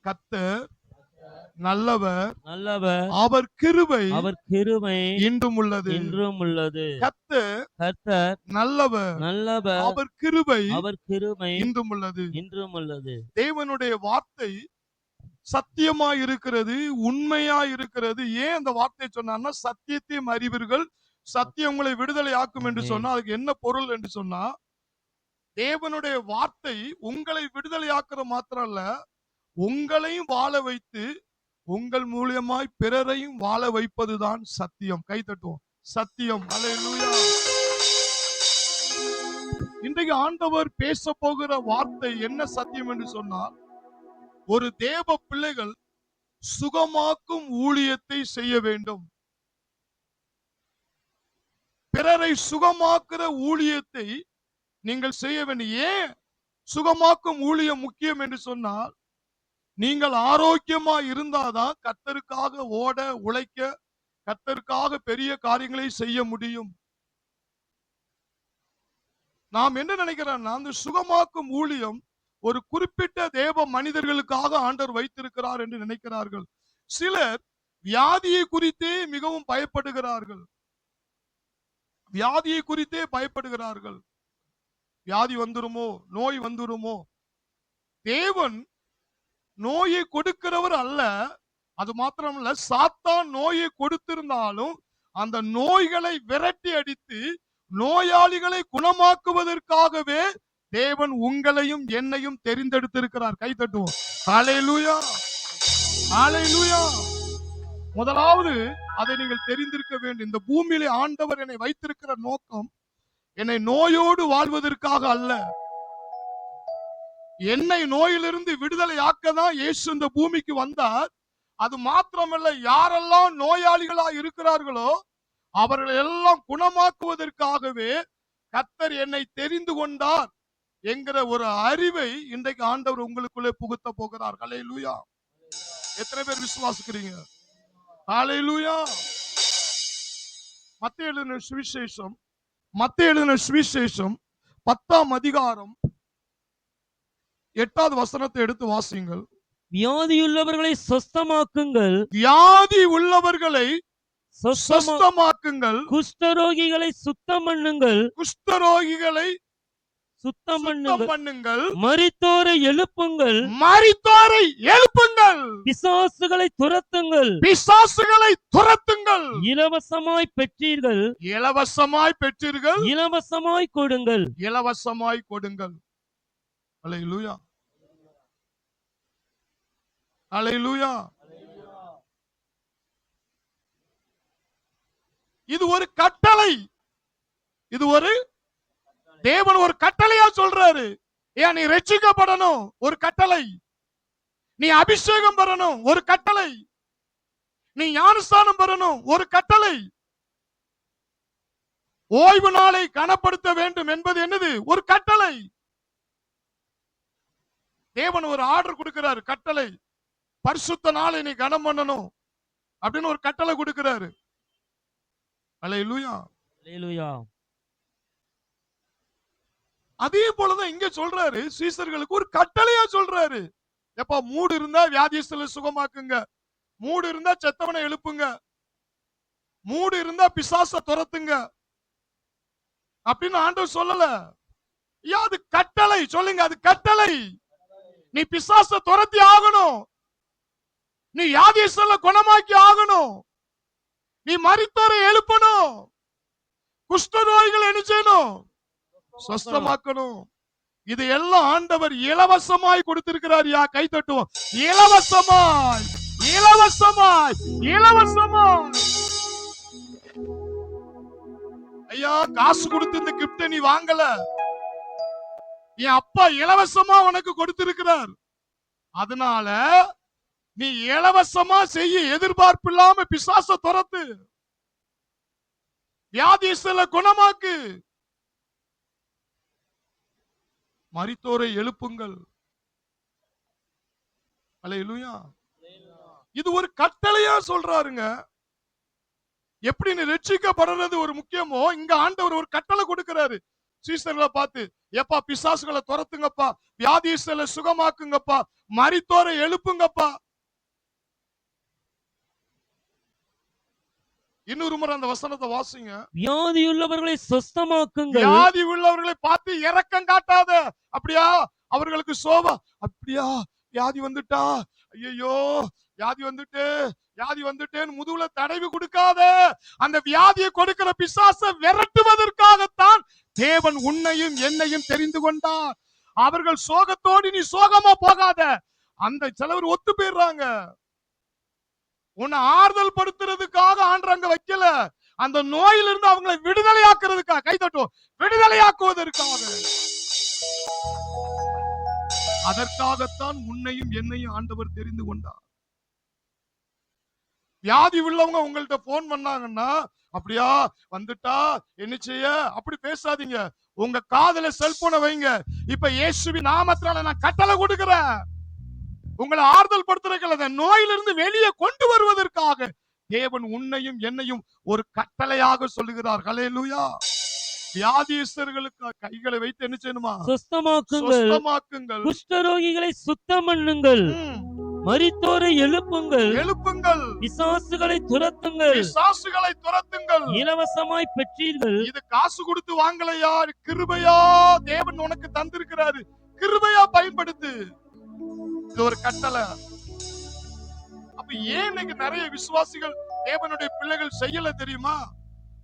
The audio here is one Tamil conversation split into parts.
கர்த்தர் நல்லவர், நல்லவர், அவர் கிருபை அவர் கிருபை இன்றும் உள்ளது. இன்றும் உள்ளது. கர்த்தர் நல்லவர், நல்லவர், அவர் கிருபை அவர் கிருபை இன்றும் உள்ளது. இன்றும் உள்ளது. தேவனுடைய வார்த்தை சத்தியமா இருக்கிறது, உண்மையா இருக்கிறது. ஏன் அந்த வார்த்தை சொன்னார்னா, சத்தியத்தையும் அறிவீர்கள், சத்தியம் உங்களை விடுதலை ஆக்கும் என்று சொன்னா அதுக்கு என்ன பொருள் என்று சொன்னா, தேவனுடைய வார்த்தை உங்களை விடுதலை ஆக்குற மாத்திரம் இல்ல, உங்களையும் வாழ வைத்து உங்கள் மூலியமாய் பிறரையும் வாழ வைப்பதுதான் சத்தியம். கை தட்டுவோம். சத்தியம். அல்லேலூயா. இன்றைக்கு ஆண்டவர் பேச போகிற வார்த்தை என்ன சத்தியம் என்று சொன்னால், ஒரு தேவ பிள்ளைகள் சுகமாக்கும் ஊழியத்தை செய்ய வேண்டும். பிறரை சுகமாக்குற ஊழியத்தை நீங்கள் செய்ய வேண்டும். ஏன் சுகமாக்கும் ஊழியம் முக்கியம் என்று சொன்னால், நீங்கள் ஆரோக்கியமா இருந்தாதான் கர்த்தருக்காக ஓட உழைக்க, கர்த்தருக்காக பெரிய காரியங்களை செய்ய முடியும். நாம் என்ன நினைக்கிறோம்னா, அந்த சுகமாக்கும் ஊழியம் ஒரு குறிப்பிட்ட தேவ மனிதர்களுக்காக ஆண்டவர் வைத்திருக்கிறார் என்று நினைக்கிறார்கள். சிலர் வியாதியை குறித்தே மிகவும் பயப்படுகிறார்கள். வியாதியை குறித்தே பயப்படுகிறார்கள். வியாதி வந்துருமோ, நோய் வந்துருமோ. தேவன் நோயை கொடுக்கிறவர் அல்ல. அது மாத்திரமல்ல, சாத்தான் நோயை கொடுத்திருந்தாலும் அந்த நோய்களை விரட்டி அடித்து நோயாளிகளை குணமாக்குவதற்காகவே தேவன் உங்களையும் என்னையும் தெரிந்தெடுத்திருக்கிறார். கை தட்டுவோம். ஹல்லேலூயா, ஹல்லேலூயா. முதலாவது அதை நீங்கள் தெரிந்திருக்க வேண்டும். இந்த பூமியிலே ஆண்டவர் என்னை வைத்திருக்கிற நோக்கம் என்னை நோயோடு வாழ்வதற்காக அல்ல. என்னை நோயிலிருந்து விடுதலை ஆக்கதான் இயேசு இந்த பூமிக்கு வந்தார். அது மாத்திரமல்ல, யாரெல்லாம் நோயாளிகளா இருக்கிறார்களோ அவர்கள் எல்லாம் குணமாக்குவதற்காகவே கர்த்தர் என்னை தெரிந்து கொண்டார் என்கிற ஒரு அறிவை இன்றைக்கு ஆண்டவர் உங்களுக்குள்ளே புகுத்த போகிறார். ஹல்லேலூயா. எத்தனை பேர் விசுவாசிக்கிறீங்க? ஹல்லேலூயா. மத்தேயு எழுதின சுவிசேஷம் 10ஆம் அதிகாரம் 8வது வசனத்தை எடுத்து வாசியுங்கள். வியாதியுள்ளவர்களை சொஸ்தமாக்குங்கள், வியாதி உள்ளவர்களை சொஸ்தமாக்குங்கள், குஷ்டரோகிகளை சுத்தம் பண்ணுங்கள், குஷ்டரோகிகளை சுத்தம் பண்ணுங்கள், மரித்தோரை எழுப்புங்கள், மரித்தோரை எழுப்புங்கள், பிசாசுகளை துரத்துங்கள், பிசாசுகளை துரத்துங்கள். இலவசமாய் பெற்றீர்கள், இலவசமாய் பெற்றீர்கள், இலவசமாய் கொடுங்கள், இலவசமாய் கொடுங்கள். அல்லேலூயா, அல்லேலூயா. இது ஒரு கட்டளை. இது ஒரு தேவன் ஒரு கட்டளையா சொல்றாரு. ஏன் நீ ரட்சிக்கப்படணும், ஒரு கட்டளை. நீ அபிஷேகம் பெறணும், ஒரு கட்டளை. நீ ஞானஸ்தானம் பெறணும், ஒரு கட்டளை. ஓய்வு நாளை கனப்படுத்த வேண்டும் என்பது என்னது? ஒரு கட்டளை. தேவன் ஒரு ஆர்டர் கொடுக்கிறாரு, கட்டளை. பரிசுத்த நாளை நீ கனம் பண்ணணும் அப்படின்னு ஒரு கட்டளை கொடுக்கிறாரு. அல்லேலூயா, அல்லேலூயா. அதே போலதான் இங்க சொல்றாரு, சீசர்களுக்கு ஒரு கட்டளையா சொல்றாரு. எப்ப மூடு இருந்தா வியாதிஸ்தலை சுகமாக்குங்க, மூடு இருந்தா செத்தவனை எழுப்புங்க, மூடு இருந்தா பிசாச துரத்துங்க அப்படின்னு ஆண்டவர் சொல்லல. அது கட்டளை. சொல்லுங்க, அது கட்டளை. நீ பிசாச துரத்தி ஆகணும், நீ வியாதிஸ்தலை குணமாக்கி ஆகணும், நீ மரித்தோரை எழுப்பணும், குஷ்டரோகிகளை என்ன செய்யணும்? சொஸ்தமாக்கணும். இது எல்லாம் ஆண்டவர் இலவசமாய் கொடுத்திருக்கிறார். யா கை தட்டுவோம். இலவசமாய், இலவசமாய், இலவசமாய். ஐயா, காசு கொடுத்து இந்த கிஃப்ட் நீ வாங்கல, என் அப்பா இலவசமா உனக்கு கொடுத்திருக்கிறார். அதனால நீ இலவசமா செய்ய, எதிர்பார்ப்பு இல்லாம பிசாச துரத்து, வியாதிஸ்தலை குணமாக்கு, மரித்தோரை எழுப்புங்கள். அல்லேலூயா. இது ஒரு கட்டளையா சொல்றாருங்க. எப்படி நீ ரட்சிக்கப்படுறது ஒரு முக்கியமோ, இங்க ஆண்டவர் ஒரு கட்டளை கொடுக்கிறாரு. சீசர்களை பார்த்து, எப்பா பிசாசுகளை துரத்துங்கப்பா, வியாதிஸ்தரை சுகமாக்குங்கப்பா, மரித்தோரை எழுப்புங்கப்பா. இன்னொரு முறை அந்த வசனத்தை வாசிங்க. வியாதியுள்ளவர்களை சொஸ்தமாக்குங்கள். வியாதி உள்ளவர்களை பார்த்து இரக்கம் காட்டாத. அப்படியா அவர்களுக்கு சோபா, அப்படியா வியாதி வந்துட்டா, ஐயோ வியாதி வந்துட்டு வியாதி வந்துட்டேன்னு முதுகுல தடவி கொடுக்காத. அந்த வியாதியை கொடுக்கிற பிசாசை விரட்டுவதற்காகத்தான் தேவன் உன்னையும் என்னையும் தெரிந்து கொண்டார். அவர்கள் சோகத்தோடு நீ சோகமா போகாத. அந்த சிலவர் ஒத்து போயிடுறாங்க. உன்னை ஆறுதல் படுத்துறதுக்காக ஆண்டவர் அங்க வைக்கல, அந்த நோயிலிருந்து அவங்களை விடுதலையாக்குறதுக்காக. கைதட்டும், விடுதலையாக்குவதற்காக. அதற்காகத்தான் உன்னையும் என்னையும் ஆண்டவர் தெரிந்து கொண்டார். வியாதி உள்ளவங்க உங்கள்ட்ட போன் பண்ணாங்கன்னா, அப்படியா வந்துட்டா என்ன செய்ய, அப்படி பேசாதீங்க. உங்க காதுல செல்போனை வைங்க. இப்ப இயேசுவின் நாமத்தினால நான் கட்டளை கொடுக்கிறேன், உங்களை ஆறுதல் படுத்துறதுக்கு, நோயிலிருந்து வெளியே கொண்டு வருவதற்காக தேவன் உன்னையும் என்னையும் ஒரு கட்டளையாக சொல்லுகிறார். ஹல்லேலூயா. வியாதிஸ்தர்களுக்கு கைகளை வைத்து என்ன செய்யணுமா? சொஸ்தமாக்குங்கள். குஷ்டரோகிகளை சுத்தம் பண்ணுங்கள். மரித்தோரை எழுப்புங்கள். பிசாசுகளை துரத்துங்கள். இலவசமாய் பெற்றீர்கள். இது காசு கொடுத்து வாங்கலையா, கிருபையா தேவன் உனக்கு தந்திருக்கிறாரு. கிருபையா பயன்படுத்து. இது ஒரு கட்டளை. அப்ப ஏன் இன்னைக்கு நிறைய விசுவாசிகள் தேவனுடைய பிள்ளைகள் செய்யல தெரியுமா?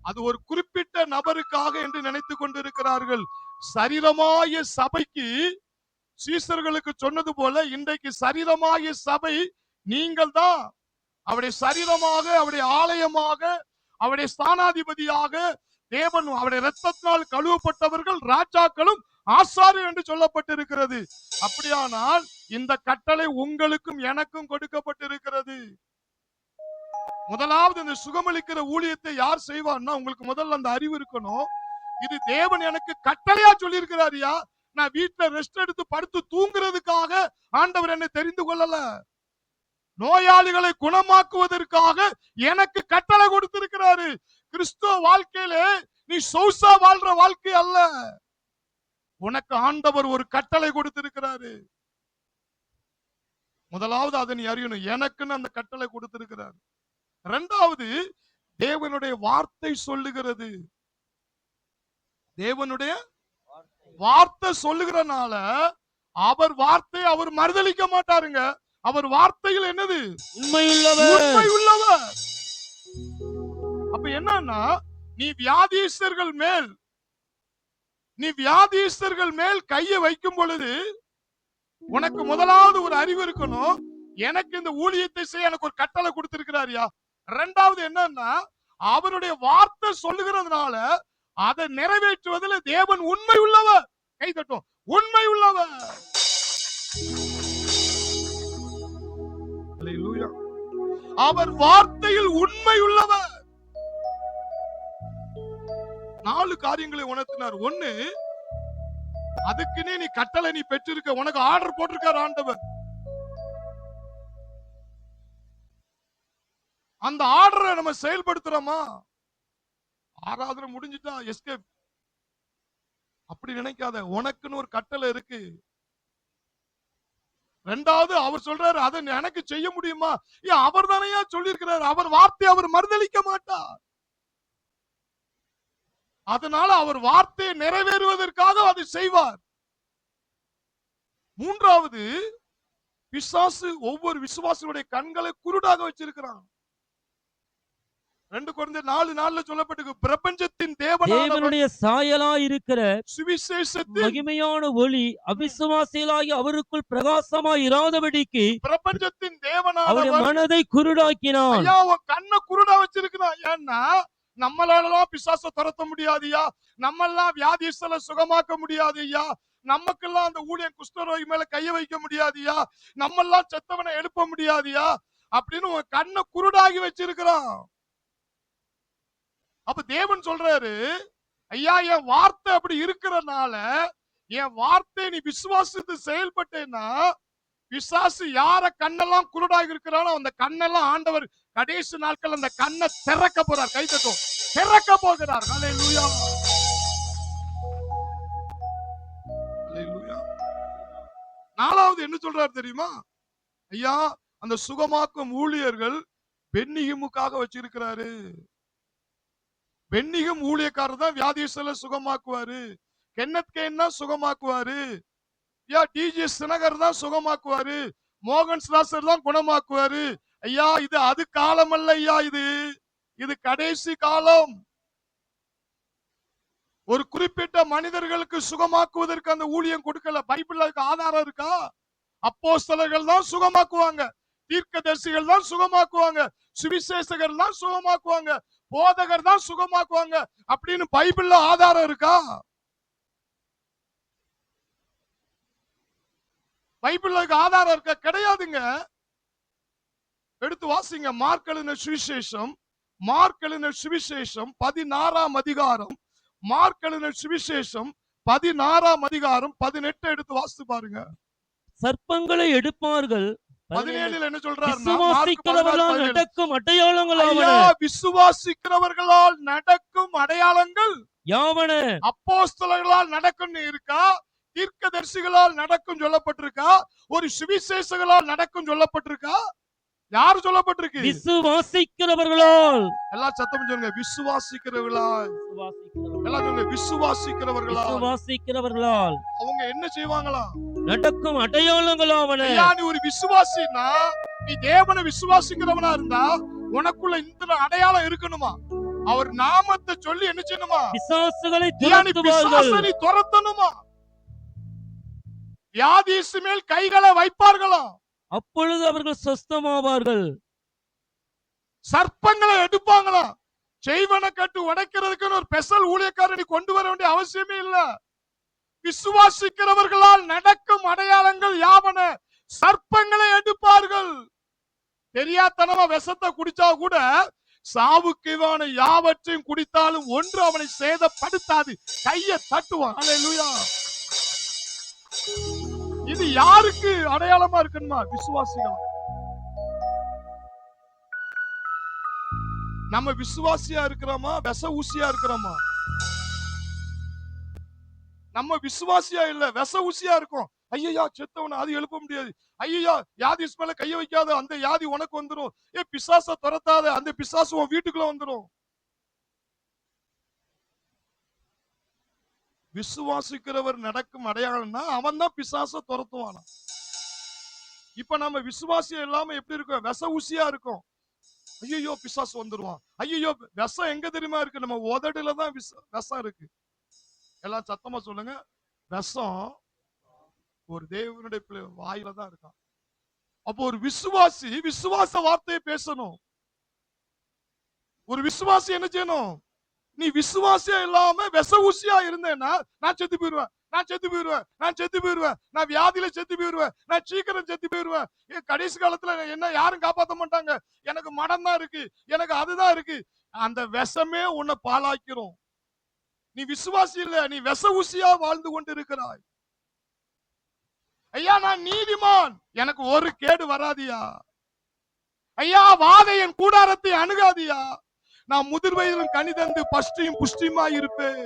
அது ஒரு குறிப்பிட்ட நபருக்காக என்று நினைத்துக் கொண்டிருக்கிறார்கள். சரீரமாய சபைக்கு சீசர்களுக்கு சொன்னது போல இன்றைக்கு சரீரமாகிய சபை நீங்கள் தான். அவருடைய சரீரமாக, அவருடைய ஆலயமாக, அவருடைய ஸ்தானாதிபதியாக தேவன் அவருடைய இரத்தத்தினால் கழுவப்பட்டவர்கள் ராஜாக்களும் ஆசாரியர் என்று சொல்லப்பட்டிருக்கிறது. அப்படியானால் இந்த கட்டளை உங்களுக்கும் எனக்கும் கொடுக்கப்பட்டிருக்கிறது. முதலாவது இந்த சுகமளிக்கிற ஊழியத்தை யார் செய்வார்னா, உங்களுக்கு முதல்ல அந்த அறிவு இருக்கணும். இது தேவன் எனக்கு கட்டளையா சொல்லி இருக்கிறாரியா, நான் வீட்டுல ரெஸ்ட் எடுத்து படுத்து தூங்குறதுக்காக ஆண்டவர் என்னை தெரிந்து கொள்ளல. நோயாளிகளை குணமாக்குவதற்காக எனக்கு கட்டளை கொடுத்திருக்கிறாரு. கிறிஸ்துவ வாழ்க்கையில நீ சொகுசா வாழ்ற வாழ்க்கை அல்ல, உனக்கு ஆண்டவர் ஒரு கட்டளை கொடுத்திருக்கிறாரு. முதலாவது அதை நீ அறியணும், எனக்குன்னு அந்த கட்டளை கொடுத்திருக்கிறார். இரண்டாவது, தேவனுடைய வார்த்தை சொல்லுகிறது. தேவனுடைய வார்த்தை சொல்லுகிறனால அவர் வார்த்தை அவர் மறுதலிக்க மாட்டாருங்க. அவர் வார்த்தையில் என்னது? உண்மையுள்ளவர். அப்ப என்னன்னா, நீ வியாதிஸ்தர்கள் மேல் கையை வைக்கும் பொழுது உனக்கு முதலாவது ஒரு அறிவு இருக்கணும், எனக்கு இந்த ஊழியத்தை செய்ய எனக்கு ஒரு கட்டளை கொடுத்திருக்கிறாரியா. இரண்டாவது என்னன்னா, அவருடைய வார்த்தை சொல்லுகிறதுனால அதை நிறைவேற்றுவதில் தேவன் உண்மை உள்ளவர். கை தட்டும், உண்மை உள்ளவர். அவர் வார்த்தையில் உண்மை உள்ளவர். 4 காரியங்களை உணர்த்தினார். ஒண்ணு, அதுக்குன்னே நீ கட்டளை நீ பெற்றிருக்க, உனக்கு ஆர்டர் போட்டிருக்கார் ஆண்டவர். அந்த ஆர்டரை நம்ம செயல்படுத்துறோமா? ஆராதனை முடிஞ்சிட்டா எஸ்கேப் அப்படி நினைக்காத, உனக்குன்னு ஒரு கட்டளை இருக்கு. இரண்டாவது, அவர் சொல்றாரு அதை எனக்கு செய்ய முடியுமா? அவர் தானையா சொல்லி இருக்கிறார், அவர் வார்த்தை அவர் மறுதலிக்க மாட்டார். அதனால அவர் வார்த்தையை நிறைவேறுவதற்காக அதை செய்வார். மூன்றாவது, பிசாசு ஒவ்வொரு விசுவாசியுடைய கண்களை குருடாக வச்சிருக்கிறான். 2 கொரிந்தியர் 4:4 சொல்லப்பட்டிருக்கு, பிரபஞ்சத்தின் தேவனுடைய சாயலாய் இருக்கிற சுவிசேஷத்தின் மகிமையான ஒளி அவிசுவாசிகளாகி அவருக்குள் பிரகாசமாய் இராதபடிக்கு பிரபஞ்சத்தின் தேவனானவர் மனதை குருடாக்கினான். ஐயா, உன் கண்ணை குருடா வச்சிருக்கிறான். ஏன்னா நம்மளாலலாம் பிசாசை துரத்த முடியாதுயா, நம்மெல்லாம் வியாதிஸ்தரை சுகமாக்க முடியாதுயா, நமக்கெல்லாம் அந்த ஊழியன் குஷ்டரோகி மேல கைய வைக்க முடியாதுயா, நம்மெல்லாம் செத்தவனை எழுப்ப முடியாதுயா அப்படின்னு உன் கண்ணை குருடாகி வச்சிருக்கிறான். அப்ப தேவன் சொல்றாரு, ஐயா என் வார்த்தை அப்படி இருக்கிறனால, என் வார்த்தை நீ விசுவாசித்து செயல்பட்டேன்னா, பிசாசு யார கண்ணெல்லாம் குருடாக இருக்கிறானோ அந்த கண்ணெல்லாம் ஆண்டவர் கடைசி நாட்கள் அந்த கண்ணை திறக்க போறார். கை தட்டும், திறக்க போகிறார். ஹல்லேலூயா. ரெண்டாவது என்ன சொல்றாரு தெரியுமா? ஐயா, அந்த சுகமாக்கும் ஊழியர்கள் பென்னிகமுக்காக வச்சிருக்கிறாரு. பென்னிகம் ஊழியக்காரர் தான் வியாதிஸ்தரை சுகமாக்குவாரு. கென்னத் கேன் தான் சுகமாக்குவாரு. ஐயா, டிஜி தினகர் தான் சுகமாக்குவாரு. மோகன் ஸ்லாசர் தான் குணமாக்குவாரு. ஐயா, இது அது காலம் அல்ல ஐயா, இது கடைசி காலம். ஒரு குறிப்பிட்ட மனிதர்களுக்கு சுகமாக்குவதற்கு அந்த ஊழியம் கொடுக்கல. பைபிள்ல அதுக்கு ஆதாரம் இருக்கா? அப்போஸ்தலர்கள் தான் சுகமாக்குவாங்க, தீர்க்கதரிசிகள் தான் சுகமாக்குவாங்க, சுவிசேஷகர் தான் சுகமாக்குவாங்க, போதகர் தான் சுகமாக்குவாங்க அப்படின்னு பைபிள்ல ஆதாரம் இருக்கா? பைபிள்ல ஆதாரம் இருக்க? கிடையாதுங்க. எடுத்து வாசிங்க. மார்க் எழுதின சுவிசேஷம், மார்க் எழுதின சுவிசேஷம் 16ஆம் அதிகாரம், மார்க் எழுதின சுவிசேஷம் 16ஆம் அதிகாரம் 18 எடுத்து வாசித்து பாருங்க. சர்ப்பங்களை எடுப்பார்கள். 17 என்ன சொல்றாரு? விசுவாசிக்கிறவர்களால் நடக்கும் அடையாளங்கள் ஆவன. விசுவாசிக்கிறவர்களால் நடக்கும் அடையாளங்கள் யாவன. அப்போஸ்தலர்களால் நடக்கும் இருக்கா? தீர்க்கதரிசிகளால் நடக்கும் சொல்லப்பட்டிருக்கா? ஒரு சுவிசேஷகளால் நடக்கும் சொல்லப்பட்டிருக்கா? யார் சொல்லப்பட்டிருக்கு? விசுவாசிக்கிறவர்களால். எல்லா சத்தமும் சொல்லுங்க. விசுவாசிக்கிறவர்களால். எல்லாம் சொல்லுங்க. விசுவாசிக்கிறவர்களால். விசுவாசிக்கிறவர்களால் அவங்க என்ன செய்வாங்களா? நடக்கும் அடையாளங்கள் ஆவன. ஐயா, நீ ஒரு விசுவாசினா, நீ தேவனை விசுவாசிக்கிறவனா இருந்தா உனக்குள்ள இந்த அடையாளம் இருக்கணுமா? அவர் நாமத்தை சொல்லி என்ன செய்யணுமா? பிசாசுகளை துரத்துவார்கள். துரத்தணுமா? வியாதியின் மேல் கைகளை வைப்பார்களாம். அப்பொழுது அவர்கள் சொஸ்தமாவார்கள். சர்ப்பங்களை எடுப்பாங்களாம். செய்வன கட்டு உடைக்கிறதுக்கு ஒரு ஸ்பெஷல் ஊழியக்காரனை கொண்டு வர வேண்டிய அவசியமே இல்ல. விசுவாசிக்கிறவர்களால் நடக்கும் அடையாளங்கள் யாவன? சர்ப்பங்களை எடுப்பார்கள். தெரியாதனமா விஷத்தை குடிச்சா கூட சாவுக்குவான யாவற்றையும் குடித்தாலும் ஒன்று அவனை சேதப்படுத்தாது. கையை தட்டுவான். அல்லேலூயா. இது யாருக்கு அடையாளமா இருக்குமா? விசுவாசிகள். நம்ம விசுவாசியா இருக்கிறோமா? விஷ ஊசியா இருக்கிறோமா? நம்ம விசுவாசியா இல்ல, விஷ ஊசியா இருக்கும். ஐயா, செத்தவன அது எழுப்ப முடியாது. ஐயா, யாதி மேல கைய வைக்காத, அந்த யாதி உனக்கு வந்துரும். பிசாச துரத்தாத, அந்த பிசாசு உன் வீட்டுக்குள்ள வந்துரும். விசுவாசிக்கிறவர் நடக்கும் அடையாளம்னா அவன் தான் பிசாச துரத்துவானா. இப்ப நம்ம விசுவாசியம் இல்லாம எப்படி இருக்கும்? விஷ ஊசியா இருக்கும். ஐயோ, பிசாசு வந்துருவான். ஐயோ, விஷம் எங்க தெரியுமா இருக்கு? நம்ம உதடுல தான் விஷம் இருக்கு. எல்லாம் சத்தமா சொல்லுங்க. விஷம் ஒரு தேவனுடைய வாயில தான் இருக்கான். அப்போ ஒரு விசுவாசி விசுவாச வார்த்தையை பேசணும். ஒரு விசுவாசி என்ன செய்யணும்? நீ விசுவாசியா இல்லாம விஷ ஊசியா இருந்தேன்னா நான் செத்து போயிருவேன், நான் செத்து போயிருவேன், நான் செத்து போயிருவேன், நான் வியாதியில செத்து போயிருவேன், நான் சீக்கிரம் செத்து போயிருவேன். கடைசி காலத்துல என்ன யாரும் காப்பாற்ற மாட்டாங்க, எனக்கு மடம் தான் இருக்கு, எனக்கு அதுதான் இருக்கு. அந்த விஷமே உன்னை பாழாக்கிறோம். நீ விசுவாசி இல்ல, நீ விஷ ஊசியா வாழ்ந்து கொண்டு இருக்கிறாய். ஐயா, நான் நீதிமான், எனக்கு ஒரு கேடு வராதியா. ஐயா, வாதை என் கூடாரத்தை அணுகாதியா. நான் முதிர் வயதிலும் கனி தந்து பஷ்டியும் புஷ்டியுமா இருப்பேன்.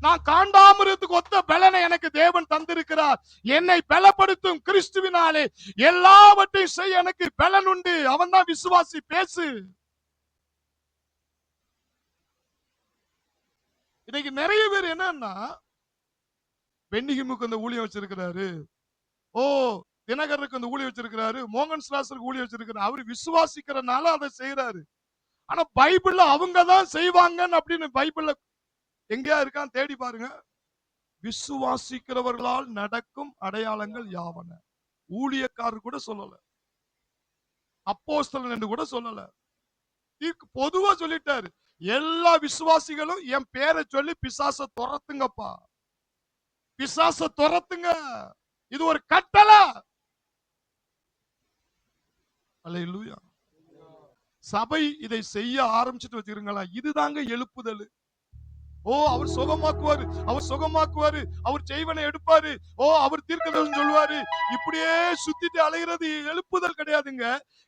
நான் காண்டாமிருகத்துக்கு ஒத்த பலனை எனக்கு தேவன் தந்திருக்கிறார். என்னை பலப்படுத்தும் கிறிஸ்துவினாலே எல்லாவற்றையும் செய்ய எனக்கு பலன் உண்டு. அவன் தான் விசுவாசி. பேசு. இன்னைக்கு நிறைய பேர் என்னன்னா, பென்னிகமுக்கு அந்த ஊழியம் வச்சிருக்கிறாரு, ஓ தினகருக்கு அந்த ஊழியம் வச்சிருக்கிறாரு, மோகன் ஸ்லாசருக்கு ஊழியம் வச்சிருக்கிறாரு. அவரு விசுவாசிக்கிறனால அதை செய்யறாரு. ஆனா பைபிள்ல அவங்க தான் செய்வாங்கன்னு அப்படின்னு பைபிள்ல எங்கேயா இருக்கான்னு தேடி பாருங்க. விசுவாசிக்கிறவர்களால் நடக்கும் அடையாளங்கள் யாவன. ஊழியக்காரர் கூட சொல்லல, அப்போஸ்தலன் என்று கூட சொல்லல, பொதுவா சொல்லிட்டாரு. எல்லா விசுவாசிகளும் என் பேரை சொல்லி பிசாச துரத்துங்கப்பா, பிசாச துரத்துங்க. இது ஒரு கட்டளை. அல்லேலூயா. சபை இதை செய்ய ஆரம்பிச்சுட்டு வச்சிருங்களா, இதுதாங்க எழுப்புதல். ஓ, அவர் சுகமாக்குவாரு, அவர் சுகமாக்குவாரு, அவர் செய்வனை எடுப்பாரு, ஓ அவர் தீர்க்கதரிசனம் சொல்லுவாரு. இப்படியே சுத்திட்டு அலைகிறது எழுப்புதல் கிடையாதுங்க.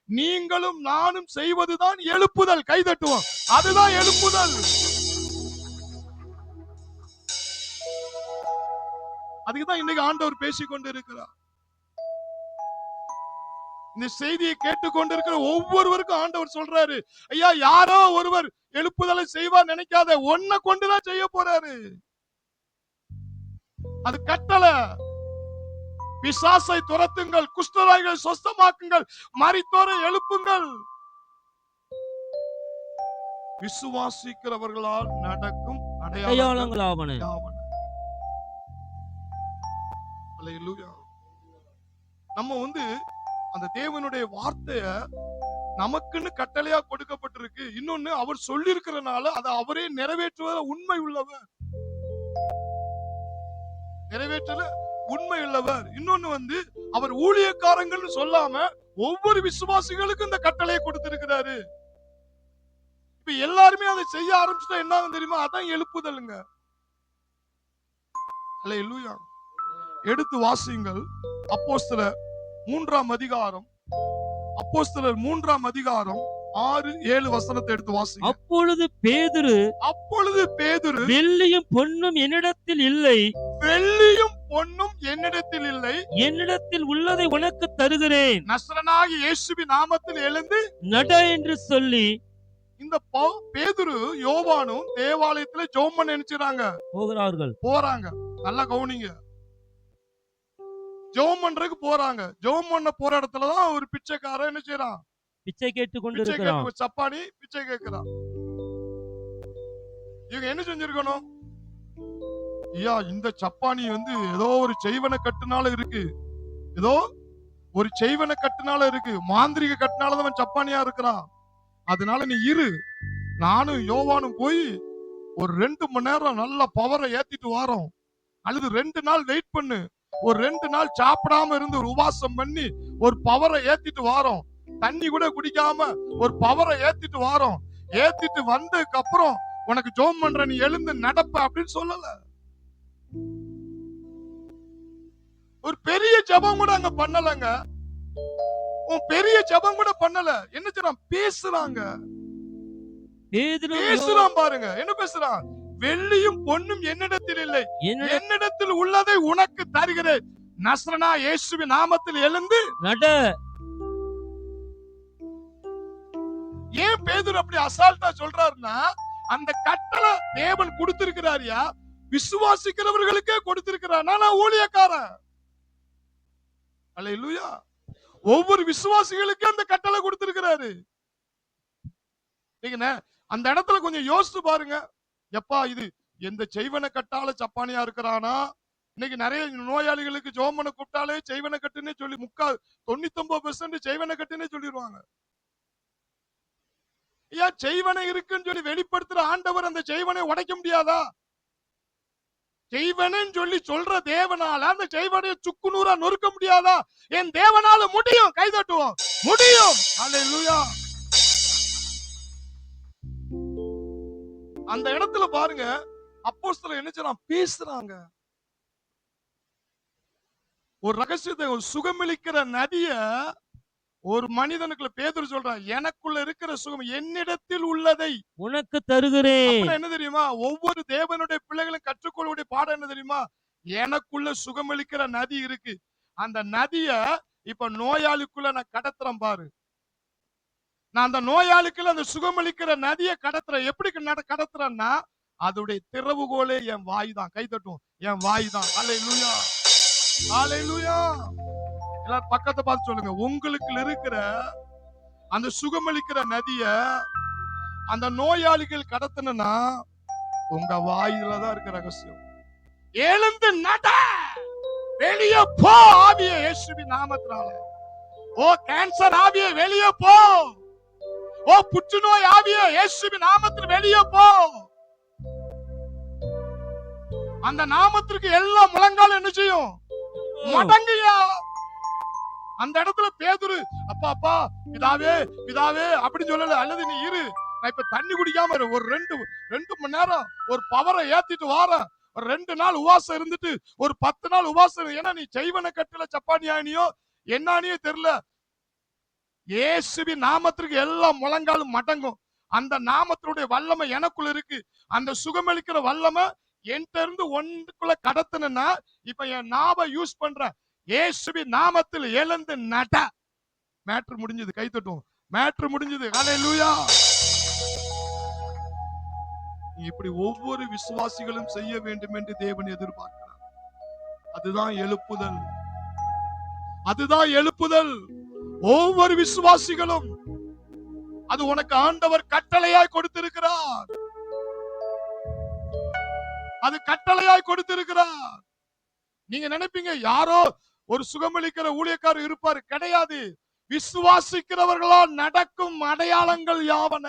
நீங்களும் நானும் செய்வதுதான் எழுப்புதல். கை தட்டுவோம். அதுதான் எழுப்புதல். அதுக்குதான் இன்னைக்கு ஆண்டவர் பேசிக்கொண்டு இருக்கிறார். இந்த செய்தியை கேட்டுக்கொண்டிருக்கிற ஒவ்வொருவருக்கும் ஆண்டவர் சொல்றாரு, ஐயா யாரோ ஒருவர் எழுப்புதலை செய்வார் நினைக்காத, ஒன்ன கொண்டுதான் செய்ய போறாரு. அது கட்டளை. பிசாசை துரத்துங்கள், குஷ்டரோகிகளை சொஸ்தமாக்குங்கள், மரித்தோரை எழுப்புங்கள். விசுவாசிக்கிறவர்களால் நடக்கும் அடையாளங்கள் அடையாளங்களாவன. யாவன. அல்லேலூயா. நம்ம அந்த தேவனுடைய வார்த்தைய நமக்குன்னு கட்டளையா கொடுக்கப்பட்டிருக்கு. இன்னொன்னு அவர் சொல்லி இருக்கிறனால அதை அவரே நிறைவேற்றுவதில் உண்மை உள்ளவர். நிறைவேற்றல உண்மை உள்ளவர். இன்னொன்னு அவர் ஊழியக்காரங்கள்னு சொல்லாம ஒவ்வொரு விசுவாசிகளுக்கும் இந்த கட்டளையை கொடுத்திருக்கிறாரு. இப்ப எல்லாருமே அதை செய்ய ஆரம்பிச்சுட்டா என்ன ஆகும் தெரியுமா? அதான் எழுப்புதலுங்க. அல்லேலூயா. எடுத்து வாசியுங்கள். அப்போஸ்தலர் 3ஆம் அதிகாரம், அப்போஸ்தலர் 3ஆம் அதிகாரம் 6-7 வசனத்தை எடுத்து வாசிங்க. அப்பொழுது பேதுரு வெள்ளியும் பொன்னும் என்னிடத்தில் இல்லை, வெள்ளியும் பொன்னும் என்னிடத்தில் இல்லை, என்னிடத்தில் உள்ளதை உனக்கு தருகிறேன், நசரனாகிய இயேசுவின் நாமத்தில் எழுந்து நட என்று சொல்லி இந்த பேதுரு யோவானும் தேவாலயத்துல ஜெபம் பண்ண நினைச்சாங்க போறாங்க. நல்லா கவனிங்க. ஜெபம் பண்றதுக்கு போறாங்க. ஜெபம் பண்ண போற இடத்துலதான் ஒரு பிச்சைக்காரன் என்ன செய்யறான்? பிச்சை கேட்டு கொண்டு சப்பானி பிச்சை கேட்கிறான். இவங்க என்ன செஞ்சிருக்கணும்? ஐயா இந்த சப்பானி ஏதோ ஒரு செய்வன கட்டுனால இருக்கு, ஏதோ ஒரு செய்வன கட்டுனால இருக்கு, மாந்திரிக கட்டுனாலதான் சப்பானியா இருக்கிறான். அதனால நீ இரு, நானும் யோவானும் போய் ஒரு 2 மணி நேரம் நல்ல பவரை ஏத்திட்டு வாரோம், அல்லது 2 நாள் வெயிட் பண்ணு, ஒரு 2 நாள் சாப்பிடாம இருந்து ஒரு உபவாசம் பண்ணி ஒரு பவரை ஏத்திட்டு வாரோம், தண்ணி கூட குடிக்காம ஒரு பவரை ஏத்திட்டு வாரோம், ஏத்திட்டு வந்ததுக்கு அப்புறம் உனக்கு ஜெபம் பண்ற, நீ எழுந்து நடப்ப அப்படின்னு சொல்லல. ஒரு பெரிய ஜெபம் கூட அங்க பண்ணலங்க. பெரிய ஜெபம் கூட பண்ணல. என்ன செய்றான்? பேசுறாங்க. பேசுறான் பாருங்க. என்ன பேசுறான்? வெள்ளியும் பொன்னும் என்னிடத்தில் இல்லை, என்னிடத்தில் உள்ளதை உனக்கு தருகிறேன், நசரனா இயேசுவின் நாமத்தில் எழுந்து நட. ஏன் பேதுரு அப்படி அசால்ட்டா சொல்றாருன்னா, அந்த கட்டளை தேவன் கொடுத்திருக்கிறாரியா, விசுவாசிக்கிறவர்களுக்கே கொடுத்திருக்கிறார். நான் ஊழியக்காரன். அல்லேலூயா. ஒவ்வொரு விசுவாசிகளுக்கு அந்த கட்டளை கொடுத்திருக்கிறாரு. அந்த இடத்துல கொஞ்சம் யோசிச்சு பாருங்க. எப்பா இது எந்த செய்வன கட்டால சப்பானியா இருக்கிறானா? இன்னைக்கு நிறைய நோயாளிகளுக்கு ஜோமனை கூப்பிட்டாலே செய்வன கட்டுன்னே சொல்லி 99% செய்வன கட்டுன்னே சொல்லிடுவாங்க. ஏன் செய்வனை இருக்குன்னு சொல்லி வெளிப்படுத்துற ஆண்டவர் அந்த செய்வனை உடைக்க முடியாதா? செய்வனன்னு சொல்லி சொல்ற தேவனால அந்த செய்வனையை சுக்குநூறா நொறுக்க முடியாதா? என் தேவனால முடியும். கைதட்டுவோம். முடியும். அல்லேலூயா. அந்த இடத்துல பாருங்க, அப்போஸ்தலர் என்ன செய்றாங்க? பேசுறாங்க. ஒரு ரகசியத்தை, ஒரு சுகமளிக்கிற நதிய ஒரு மனிதனுக்குள்ள பேதுரு சொல்றான், எனக்குள்ள இருக்கிற சுகம் என்னிடத்தில் உள்ளதை உனக்கு தருகிறேன். என்ன தெரியுமா? ஒவ்வொரு தேவனுடைய பிள்ளைகளும் கற்றுக்கொள்ளக்கூடிய பாடம் என்ன தெரியுமா? எனக்குள்ள சுகமளிக்கிற நதி இருக்கு. அந்த நதிய இப்ப நோயாளிக்குள்ள நான் கடத்துறேன் பாரு. நான் அந்த நோயாளிக்குள்ள அந்த சுகமளிக்கிற நதியை கடத்துறேன். எப்படி கடத்துறேன்னா, அதோடைய திறவுகோலே என் வாய் தான். கை தட்டும். என் வாய் தான். அல்லேலூயா. அல்லேலூயா. எல்லாரும் பக்கத்தை பார்த்து சொல்லுங்க, உங்களுக்கு இருக்கிற அந்த சுகமளிக்கிற நதிய அந்த நோயாளிகள் கடத்தணும்னா உங்க வாயில தான் இருக்க ரகசியம். எழுந்து நட, வெளியே போ ஆவியே இயேசுவின் நாமத்தினால. ஓ கேன்சர் ஆவியே வெளியே போ. ஓ புற்றுநோய் ஆவியே இயேசுவின் நாமத்தில் வெளியே போ. அந்த நாமத்திற்கு எல்லா முழங்காலும் என்ன செய்யும்? மடங்குயா. அந்த இடத்துல பேதுரு அப்பா அப்பா பிதாவே பிதாவே அப்படின்னு சொல்லல. அல்லது நீ இரு, நான் இப்ப தண்ணி குடிக்காம ஒரு 2 மணி நேரம் ஒரு பவரை ஏத்திட்டு வாரேன், ஒரு 2 நாள் உவாசம் இருந்துட்டு ஒரு 10 நாள் உவாசம். ஏன்னா நீ செய்வன கட்டுல சப்பானியானியோ என்னானியோ தெரியல. இயேசுவின் நாமத்திற்கு எல்லா முழங்காலும் மடங்கும். அந்த நாமத்தினுடைய வல்லமை எனக்குள்ள இருக்கு. அந்த சுகமளிக்கிற வல்லமை என்கிட்ட இருந்து ஒன்றுக்குள்ள கடத்தணும்னா இப்ப என் நாவை யூஸ் பண்றேன். இயேசுவின் நாமத்தில் எழுந்து நட. மேட்ரு முடிஞ்சது. கை தட்டுவோம். மேட்ரு முடிஞ்சது. ஹல்லேலூயா. இப்படி ஒவ்வொரு விசுவாசிகளும் செய்ய வேண்டும் என்று தேவன் எதிர்பார்க்கிறார். அதுதான் எழுப்புதல். அதுதான் எழுப்புதல். ஒவ்வொரு விசுவாசிகளும் அது உனக்கு ஆண்டவர் கட்டளையாய் கொடுத்திருக்கிறார். அது கட்டளையாய் கொடுத்திருக்கிறார். நீங்க நினைப்பீங்க யாரோ ஒரு சுகமளிக்கிற ஊழியக்காரர் இருப்பாரு. கிடையாது. விசுவாசிக்கிறவர்களால் நடக்கும் அடையாளங்கள் யாவன?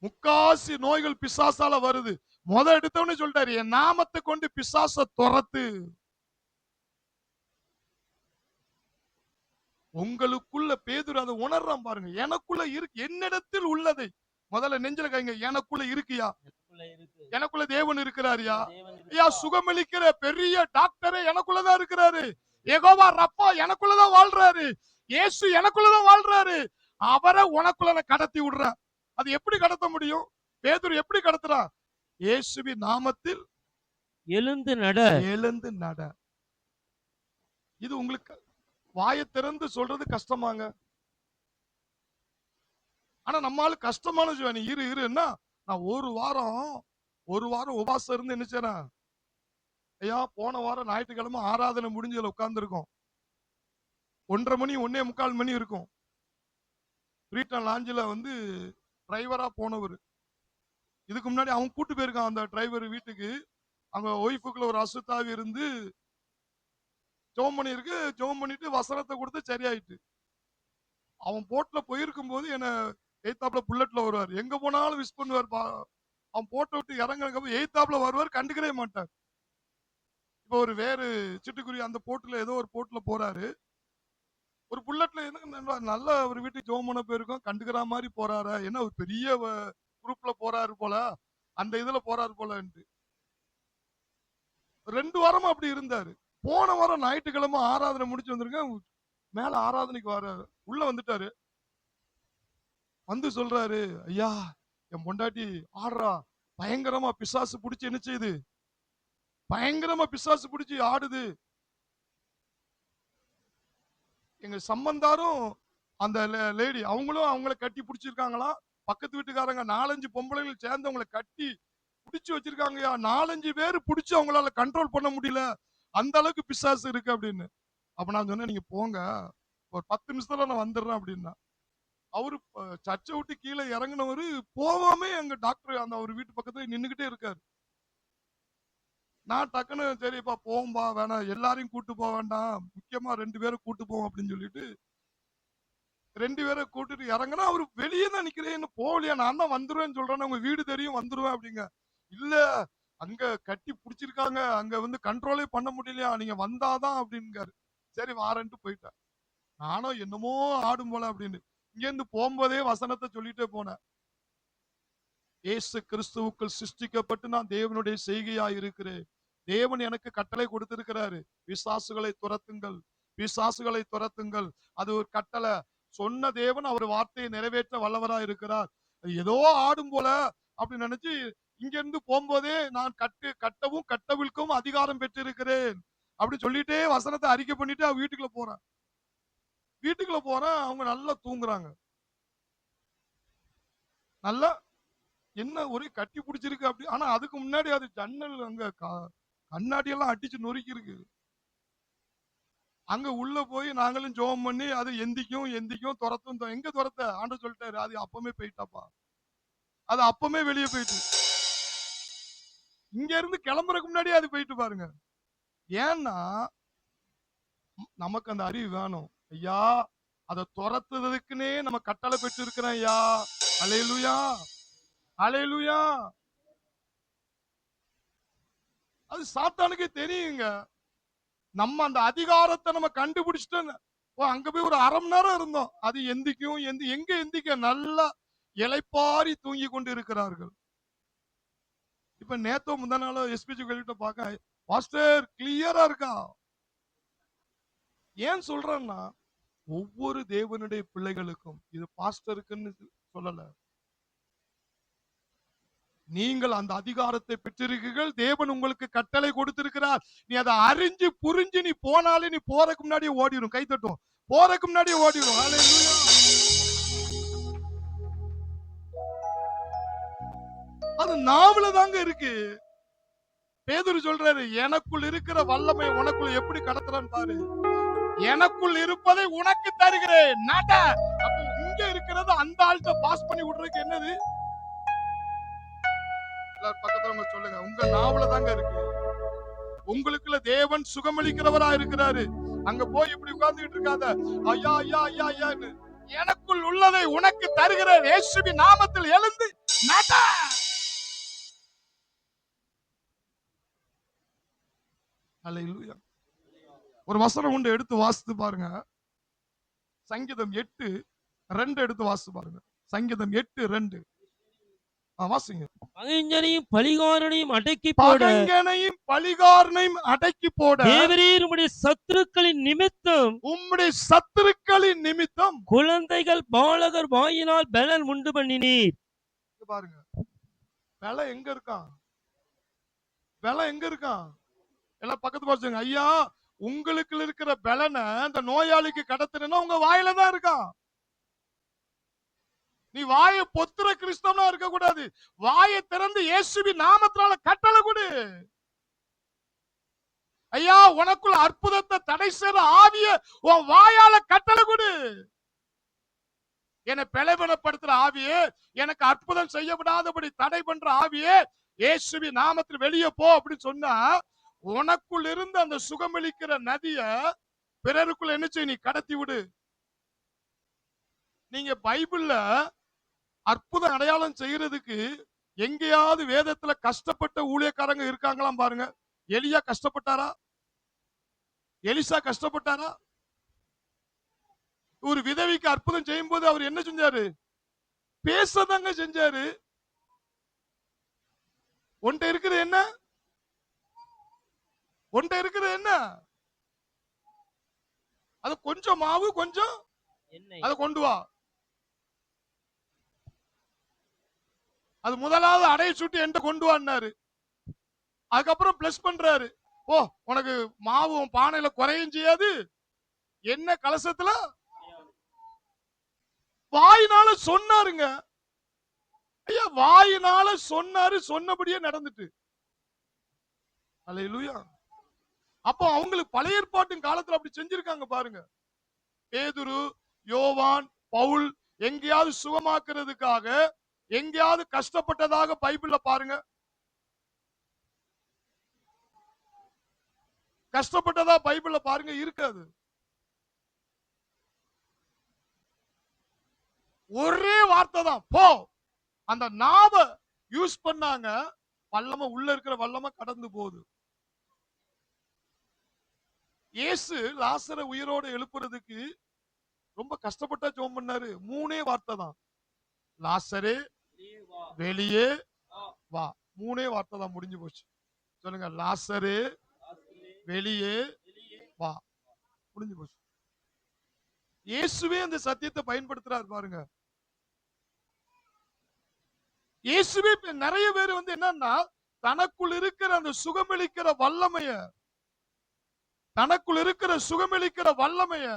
முக்காசி நோய்கள் பிசாசால வருது. எடுத்தவனே சொல்லிட்டாரு, என் நாமத்தை கொண்டு பிசாச துரத்து. உங்களுக்குள்ள பேதுரு அதை உணர்றான் பாருங்க. எனக்குள்ள இருக்கு, என்னிடத்தில் உள்ளதை முதல்ல நெஞ்சில கைங்க. எனக்குள்ள இருக்குயா, எனக்குள்ள தேவன் இருக்கிறாரியா. ஐயா, சுகமளிக்கிற பெரிய டாக்டரே எனக்குள்ளதான் இருக்கிறாரு. யெகோவா ரப்பா எனக்குள்ளதான் வாழ்றாரு. இயேசு எனக்குள்ளதான் வாழ்றாரு. அவரை உனக்குள்ள கடத்தி விடுறேன். அது எப்படி கடத்த முடியும்? பேதுரு எப்படி கடத்துறான்? இயேசுவின் நாமத்தில் எழுந்து நட. எழுந்து நட. இது உங்களுக்கு வாயை திறந்து சொல்றது கஷ்டமாங்க. ஆனா நம்மால கஷ்டமான நீ இரு இருன்னா, நான் ஒரு வாரம் உபாசம் இருந்து என்ன செய்றேன்? ஐயா, போன வாரம் ஞாயிற்றுக்கிழமை ஆராதனை முடிஞ்சதுல உட்கார்ந்து இருக்கோம். 1:30 மணி 1:45 மணி இருக்கும். ரீட்டன் லாஞ்சில வந்து டிரைவரா போனவர். இதுக்கு முன்னாடி அவன் கூட்டு போயிருக்கான் அந்த டிரைவர் வீட்டுக்கு. அங்க ஒய்ஃபுக்குள்ள ஒரு அசுத்தாவி இருந்து ஜெபம் பண்ணிருக்கு. ஜெபம் பண்ணிட்டு வசனத்தை கொடுத்து சரியாயிட்டு. அவன் போட்ல போயிருக்கும் போது என்ன எய்தாப்ல புல்லட்ல வருவார். எங்க போனாலும் விஷ் பண்ணுவார். அவன் போட்டை விட்டு இறங்குறதுக்கு எய்தாப்ல வருவார். கண்டுக்கவே மாட்டார். இப்ப ஒரு வேறு சிட்டுக்குருவி அந்த போட்டுல ஏதோ ஒரு போட்டுல போறாரு. ஒரு புல்லட்ல நல்ல ஒரு வீட்டுக்கு ஜெபம் பண்ண போயிருக்கோம். கண்டுக்கிற மாதிரி போறாரு. என்ன ஒரு பெரிய குரூப்ல போறாரு போல, அந்த இதுல போறாரு போலன்ட்டு 2 வாரமா அப்படி இருந்தாரு. போன வாரம் ஞாயிற்றுக்கிழமை ஆராதனை முடிச்சு வந்திருக்கேன். மேல ஆராதனைக்கு வர்றாரு. உள்ள வந்துட்டாரு. வந்து சொல்றாரு, ஐயா என் பொண்டாட்டி ஆடுறா, பயங்கரமா பிசாசு பிடிச்சு என்ன செய்யுது, பயங்கரமா பிசாசு பிடிச்சு ஆடுது. எங்க சம்பந்தாரும் அந்த லேடி அவங்களும் அவங்கள கட்டி பிடிச்சிருக்காங்களாம். பக்கத்து வீட்டுக்காரங்க 4-5 பொம்பளைகள் சேர்ந்து அவங்கள கட்டி பிடிச்சு வச்சிருக்காங்கயா. 4-5 பேர் பிடிச்சு அவங்களால கண்ட்ரோல் பண்ண முடியல. அந்த அளவுக்கு பிசாசு இருக்கு அப்படின்னு. அப்ப நான் சொன்னேன், நீங்க போங்க, ஒரு 10 நிமிஷத்துல நான் வந்துடுறேன் அப்படின்னா. அவரு சர்ச்சை விட்டு கீழே இறங்கினவரு போவாமே எங்க டாக்டர் அந்த அவர் வீட்டு பக்கத்துல நின்னுகிட்டே இருக்காரு. நான் டக்குன்னு சரிப்பா போம்பா, வேணாம் எல்லாரையும் கூட்டு போக வேண்டாம், முக்கியமா 2 பேரை கூட்டு போவோம் அப்படின்னு சொல்லிட்டு 2 பேரை கூட்டிட்டு இறங்கினா அவரு வெளியே தான் நிக்கிறேன். போகலையா? நான் தான் வந்துருவேன்னு சொல்றேன். உங்க வீடு தெரியும், வந்துருவேன் அப்படிங்க. இல்ல, அங்க கட்டி பிடிச்சிருக்காங்க, அங்க வந்து கண்ட்ரோலே பண்ண முடியலையா, நீங்க வந்தாதான் அப்படின்னுக்காரு. சரி வாரன்ட்டு போயிட்டேன். நானும் என்னமோ ஆடும் போல அப்படின்னு இங்க இருந்து போகும்போதே வசனத்தை சொல்லிட்டே போனேன். இயேசு கிறிஸ்துவுக்குள் சிருஷ்டிக்கப்பட்டு நான் தேவனுடைய செய்கையா இருக்கிறேன். தேவன் எனக்கு கட்டளை கொடுத்திருக்கிறாரு, பிசாசுகளை துரத்துங்கள், பிசாசுகளை துரத்துங்கள். அது ஒரு கட்டளை. சொன்ன தேவன் அவர் வார்த்தையை நிறைவேற்ற வல்லவரா இருக்கிறார். ஏதோ ஆடும் போல அப்படி நினைச்சு இங்க இருந்து போகும்போதே நான் கட்டவும் கட்டவிழ்க்கவும் அதிகாரம் பெற்றிருக்கிறேன் அப்படி சொல்லிட்டே வசனத்தை அறிக்கை பண்ணிட்டு வீட்டுக்குள்ள போறேன். வீட்டுக்குள்ள போறேன், அவங்க நல்லா தூங்குறாங்க. நல்லா என்ன ஒரே கட்டி பிடிச்சிருக்கு அப்படி. ஆனா அதுக்கு முன்னாடி அது ஜன்னல் அங்க கண்ணாடி எல்லாம் அடிச்சு நொறுக்கி இருக்கு. அங்க உள்ள போய் நாங்களும் ஜெபம் பண்ணி அது எந்திக்கும் துரத்தும். எங்க துரத்த? ஆண்டவர் சொல்லிட்டாரு, அது அப்பமே போயிட்டாப்பா, அது அப்பமே வெளியே போயிட்டு. இங்க இருந்து கிளம்புறதுக்கு முன்னாடியே அது போயிட்டு பாருங்க. ஏன்னா நமக்கு அந்த அறிவு வேணும். ஐயா, அதை துரத்துறதுக்குன்னே நம்ம கட்டளை பெற்று இருக்கிறோம் ஐயா. அல்லேலூயா, அல்லேலூயா. அது சாத்தானுக்கே தெரியுங்க. நம்ம அந்த அதிகாரத்தை நம்ம கண்டுபிடிச்சிட்டோம். அங்க போய் ஒரு 1/2 மணி நேரம் இருந்தோம். அது எங்க எந்திக்க நல்லா இளைப்பாரி தூங்கி கொண்டு இருக்கிறார்கள். இப்ப நேத்தோ முந்தா நாள் எஸ்பிஜி கேள்விட்ட பார்க்க, பாஸ்டர் கிளியரா இருக்கா. ஏன் சொல்றேன்னா, ஒவ்வொரு தேவனுடைய பிள்ளைகளுக்கும், இது பாஸ்டருக்குன்னு சொல்லல, நீங்கள் அந்த அதிகாரத்தை பெற்றிருக்கீர்கள். தேவன் உங்களுக்கு கட்டளை கொடுத்திருக்கிறார். நீ அதை அறிஞ்சு புரிஞ்சு நீ போனாலே நீ போறதுக்கு முன்னாடியே ஓடிடும். கை தட்டும். போறதுக்கு முன்னாடியே ஓடிடும். ஹல்லேலூயா. அது நாவுல தாங்க இருக்கு. பேதுரு சொல்றாரு, எனக்குள் இருக்கிற வல்லமை உனக்குள்ள எப்படி கடத்துறான்னு பாரு. எனக்குள் இருப்பதை உனக்கு தருகிறேன். நட. அப்ப இங்க இருக்கிறது அந்த ஆள்கிட்ட பாஸ் பண்ணி விடுறதுக்கு என்னது? எல்லாரும் பக்கத்துல சொல்லுங்க, உங்க நாவுல தாங்க இருக்கு. உங்களுக்குள்ள தேவன் சுகமளிக்கிறவரா இருக்கிறாரு. அங்க போய் இப்படி உட்கார்ந்துட்டு இருக்காத, ஐயா ஐயா ஐயா ஐயான்னு. எனக்குள் உள்ளதை உனக்கு தருகிறேன். இயேசுவின் நாமத்தில் எழுந்து நட. ஹல்லேலூயா. ஒரு வசனம் உண்டு, எடுத்து வாசித்து பாருங்க. சங்கீதம் 8:2 எடுத்து வாசித்து பாருங்க. சங்கீதம் 8:2 வாசிங்க. பகைஞனையும் பலிகாரனையும் அடக்கி போட, பகைஞனையும் பலிகாரனையும் அடக்கி போட, தேவரீர் உம்முடைய சத்துருக்களின் நிமித்தம், உம்முடைய சத்துருக்களின் நிமித்தம் குழந்தைகள் பாலகர் வாயினால் பலன் உண்டு பண்ணினீர். பாருங்க, பல எங்க இருக்கான்? பல எங்க இருக்கான்? எல்லாம் பக்கத்து பாருங்க. ஐயா, உங்களுக்கு இருக்கிற பலனை அந்த நோயாளிக்கு கடத்தணும்னா உங்க வாயில தான் இருக்கான். நீ வாயை பொத்துற கிறிஸ்தவனா இருக்க கூடாது. வாயை திறந்து இயேசுவின் நாமத்தினால கட்டளை கொடு. ஐயா, உனக்குள்ள அற்புதத்தை தடை செய்ற ஆவிய உன் வாயால கட்டளை கொடு. என்னை பலவீனப்படுத்துற ஆவியே, எனக்கு அற்புதம் செய்ய விடாதபடி தடை பண்ற ஆவியே, இயேசுவின் நாமத்தில் வெளியே போ அப்படின்னு சொன்னா, உனக்குள் இருந்து அந்த சுகமளிக்கிற நதிய பிறருக்குள்ள என்ன செய்ய, நீ கடத்தி விடு. நீங்க பைபிள்ல அற்புத அடையாளம் செய்யறதுக்கு எங்கேயாவது வேதத்துல கஷ்டப்பட்ட ஊழியக்காரங்க இருக்காங்களாம் பாருங்க. எலியா கஷ்டப்பட்டாரா? எலிசா கஷ்டப்பட்டாரா? ஒரு விதவிக்கு அற்புதம் செய்யும் போது அவர் என்ன செஞ்சாரு? பேசதாங்க செஞ்சாரு. ஒன்றை இருக்குது என்ன? ஒன்றை இருக்குது என்ன? அது கொஞ்சம் மாவு, கொஞ்சம் அதை கொண்டு வா. அது முதலாவது அடைய சுட்டு என்கிட்ட கொண்டு வான்னாரு. அதுக்கப்புறம் பிளஸ் பண்றாரு. ஓ, உனக்கு மாவு பானையில குறையும் செய்யாது, என்ன கலசத்துல வாயினால சொன்னாருங்க. ஐயா, வாயினால சொன்னாரு, சொன்னபடியே நடந்துட்டு. அல்லேலூயா. அப்போ அவங்களுக்கு பழைய ஏற்பாட்டின் காலத்துல அப்படி செஞ்சிருக்காங்க பாருங்க. பேதுரு, யோவான், பவுல் எங்கேயாவது சுகமாக்குறதுக்காக எங்கேயாவது கஷ்டப்பட்டதாக பைபிள்ல பாருங்க. கஷ்டப்பட்டதா பைபிள்ல பாருங்க, இருக்காது. ஒரே வார்த்தை தான், போ. அந்த நாவ யூஸ் பண்ணாங்க, வல்லம உள்ள இருக்கிற வல்லம கடந்து போகுது. இயேசு லாசரை உயிரோடு எழுப்புறதுக்கு ரொம்ப கஷ்டப்பட்டா ஜெபம் பண்ணாரு. 3 வார்த்தை தான், லாசரே வெளியே வா. 3 வார்த்தை தான், முடிஞ்சு போச்சு. சொல்லுங்க, லாசரே வெளியே வா. முடிஞ்சு போச்சு. இயேசுவே அந்த சத்தியத்தை பயன்படுத்துறாரு பாருங்க. இயேசுவே நிறைய பேர் என்னன்னா, தனக்குள் இருக்கிற அந்த சுகமளிக்கிற வல்லமைய, தனக்குள் இருக்கிற சுகமளிக்கிற வல்லமைய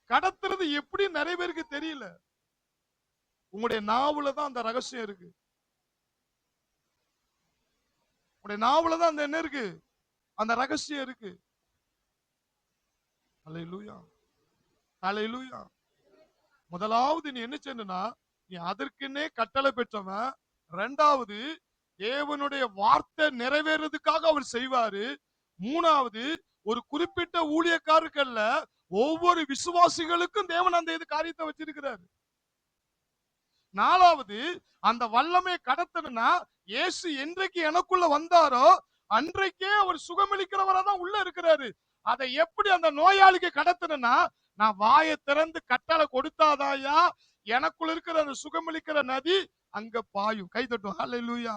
கடத்துறது எப்படி நிறைய பேருக்கு தெரியல. உங்களுடைய நாவுல தான் அந்த ரகசியம் இருக்கு. உங்களுடைய நாவுல தான் அந்த என்ன இருக்கு, அந்த ரகசியம் இருக்கு. அல்லேலூயா, அல்லேலூயா. முதலாவது நீ என்ன செய்யணும்னா, நீ அதற்குன்னே கட்டளை பெற்றவன். 2வது, தேவனுடைய வார்த்தை நிறைவேறதுக்காக அவர் செய்வாரு. 3வது, ஒரு குறிப்பிட்ட ஊழியக்காரர்கள்ல ஒவ்வொரு விசுவாசிகளுக்கும் தேவன் அந்த இது காரியத்தை வச்சிருக்கிறாரு. 4வது, அந்த வல்லமையை கடத்தணும்னா, இயேசு என்றைக்கு எனக்குள்ள வந்தாரோ அன்றைக்கே அவர் சுகமளிக்கிறவரா தான் உள்ள இருக்கிறாரு. அதை எப்படி அந்த நோயாளிக்கு கடத்தணும்னா, நான் வாயை திறந்து கட்டளை கொடுத்தாதாயா எனக்குள்ள இருக்கிற அந்த சுகமளிக்கிற நதி அங்க பாயும். கை தட்டும். ஹல்லேலூயா.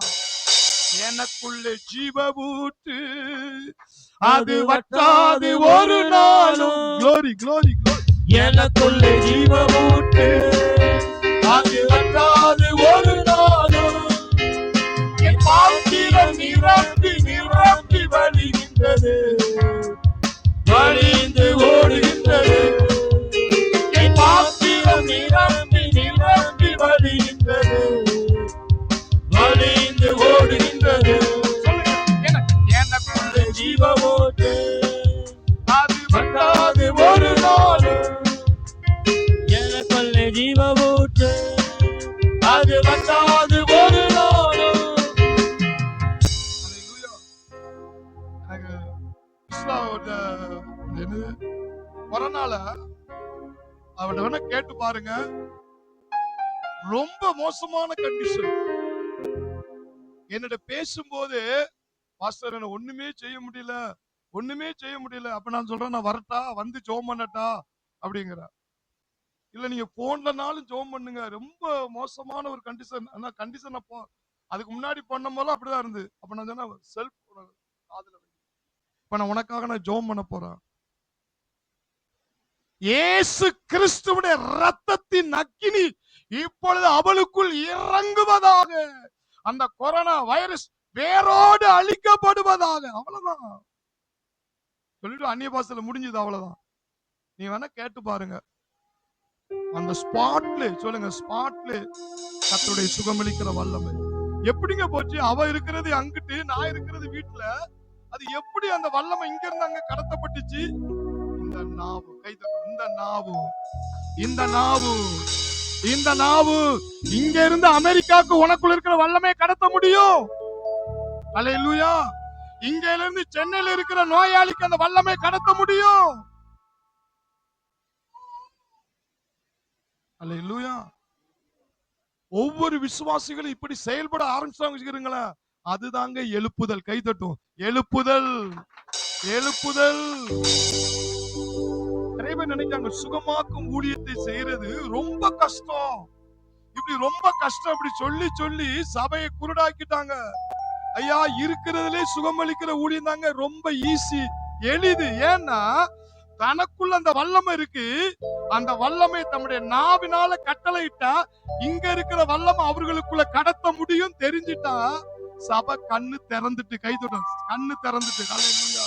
எனக்குள்ளே ஜீவ ஊற்று, அது வற்றாது ஒரு நாளும். Glory glory glory. எனக்குள்ளே ஜீவ ஊற்று, அது வற்றாது ஒரு நாளும். ஜீவ ஊற்று அது வற்றாது ஒரு நாளும். Hallelujah. எனக்கு இஸ்லாவோட என்னது கொரோனால அவட வேணா கேட்டு பாருங்க, ரொம்ப மோசமான கண்டிஷன். என்னோட பேசும்போது பாஸ்டர் என்ன ஒண்ணுமே செய்ய முடியல, ஒண்ணுமே செய்ய முடியல. அப்ப நான் சொல்றேன், நான் வரட்டா, வந்து ஜெபம் பண்ணட்டா அப்படிங்கிற. இல்ல நீங்க போன்லனாலும் ஜெபம் பண்ணுங்க. ரொம்ப மோசமான ஒரு கண்டிஷன். ஆனா கண்டிஷன் அப்போ அதுக்கு முன்னாடி பண்ணும் போல அப்படிதான் இருந்து. அப்ப நான் சொன்னேன், செல்ஃப் காதுல வை. இப்ப நான் உனக்காக நான் ஜெபம் பண்ண போறேன். இயேசு கிறிஸ்துவுடைய இரத்தத்தின் அக்கினி இப்பொழுது அவளுக்குள் இறங்குவதாக. அந்த கொரோனா வைரஸ் வேரோடு அழிக்கப்படுவதாக. அவ்வளவுதான் சொல்லிட்டு அந்நிய பாஷையில முடிஞ்சது. அவ்வளவுதான். நீ வேணா கேட்டு பாருங்க. அந்த ஸ்பாட்ல சொல்லுங்க, ஸ்பாட்ல கர்த்தருடைய சுகமளிக்கிற வல்லமை எப்படிங்க போச்சு? அவ இருக்கிறது அங்கிட்டு, நான் இருக்கிறது வீட்டுல. அது எப்படி அந்த வல்லமை இங்க இருந்து அங்க கடத்தப்பட்டுச்சு? இந்த நாவு இந்த நாவு, இந்த நாவு, இந்த நாவு இங்க இருந்து அமெரிக்காவுக்கு உனக்குள்ள இருக்கிற வல்லமை கடத்த முடியும். அல்லேலூயா. இங்க இருந்து சென்னையில இருக்கிற நோயாளிக்கு அந்த வல்லமை கடத்த முடியும். அல்லேலூயா. ஒவ்வொரு விசுவாசிகளும் இப்படி செயல்பட ஆரம்பிச்சாங்க. அதுதாங்க எழுப்புதல். கைதட்டும். எழுப்புதல், எழுப்புதல். நிறைய பேர் நினைக்காங்க சுகமாக்கும் ஊழியத்தை செய்யறது ரொம்ப கஷ்டம். இப்படி ரொம்ப கஷ்டம் அப்படி சொல்லி சொல்லி சபையை குருடாக்கிட்டாங்க. ஐயா, இருக்கிறதுலே சுகமளிக்கிற ஊழியம் தாங்க ரொம்ப ஈஸி, எளிது. ஏன்னா தனக்குள்ள அந்த வல்லமை இருக்கு. அந்த வல்லமை தம்முடைய நாவினால கட்டளையிட்டா இங்க இருக்கிற வல்லமை அவர்களுக்குள்ள கடத்த முடியும். தெரிஞ்சிட்டா சபை கண்ணு திறந்துட்டு, கைதொட கண்ணு திறந்துட்டு. ஹல்லேலூயா,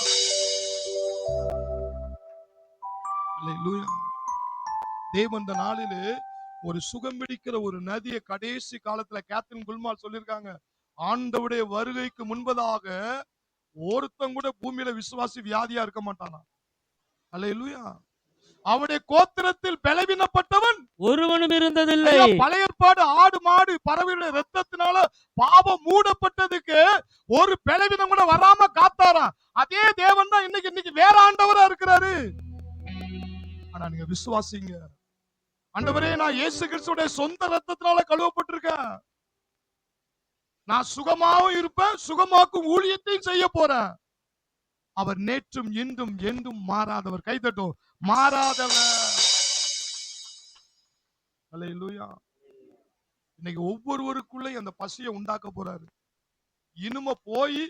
ஹல்லேலூயா. தேவன் இந்த நாளிலே ஒரு சுகம் பிடிக்கிற ஒரு நதியை கடைசி காலத்துல கேத்ரின் குல்மால் சொல்லியிருக்காங்க. ஆண்டவருடைய வருகைக்கு முன்பதாக ஒருத்தன் கூட பூமியில விசுவாசி வியாதியா இருக்க மாட்டானா. அல்லேலூயா. அவருடைய கோத்திரத்தில் பலவீனப்பட்டவன் ஒருவனும் இருந்ததில்லை. ஐயா, பழைய ஏற்பாடு ஆடு மாடு பறவைகளுடைய ரத்தத்தினால பாவம் மூடப்பட்டதுக்கு ஒரு பலவீனம் கூட வராம காத்தாராம். அதே தேவன் தான் இன்னைக்கு வேற ஆண்டவரா இருக்கிறாரு. ஆனா நீங்க விசுவாசிங்க. ஆண்டவரே, நான் இயேசு கிறிஸ்துவுடைய சொந்த ரத்தத்தினால கழுவப்பட்டிருக்கேன். நான் சுகமாவும் இருப்பேன், சுகமாக்கும் ஊழியத்தையும் செய்ய போறேன். அவர் நேற்றும் இன்றும் என்றும் மாறாதவர். கைதட்டும். மாறாதவர். அல்லேலூயா. இன்னைக்கு ஒவ்வொருவருக்குள்ள அந்த பசியை உண்டாக்க போறாரு. இனிமே போய்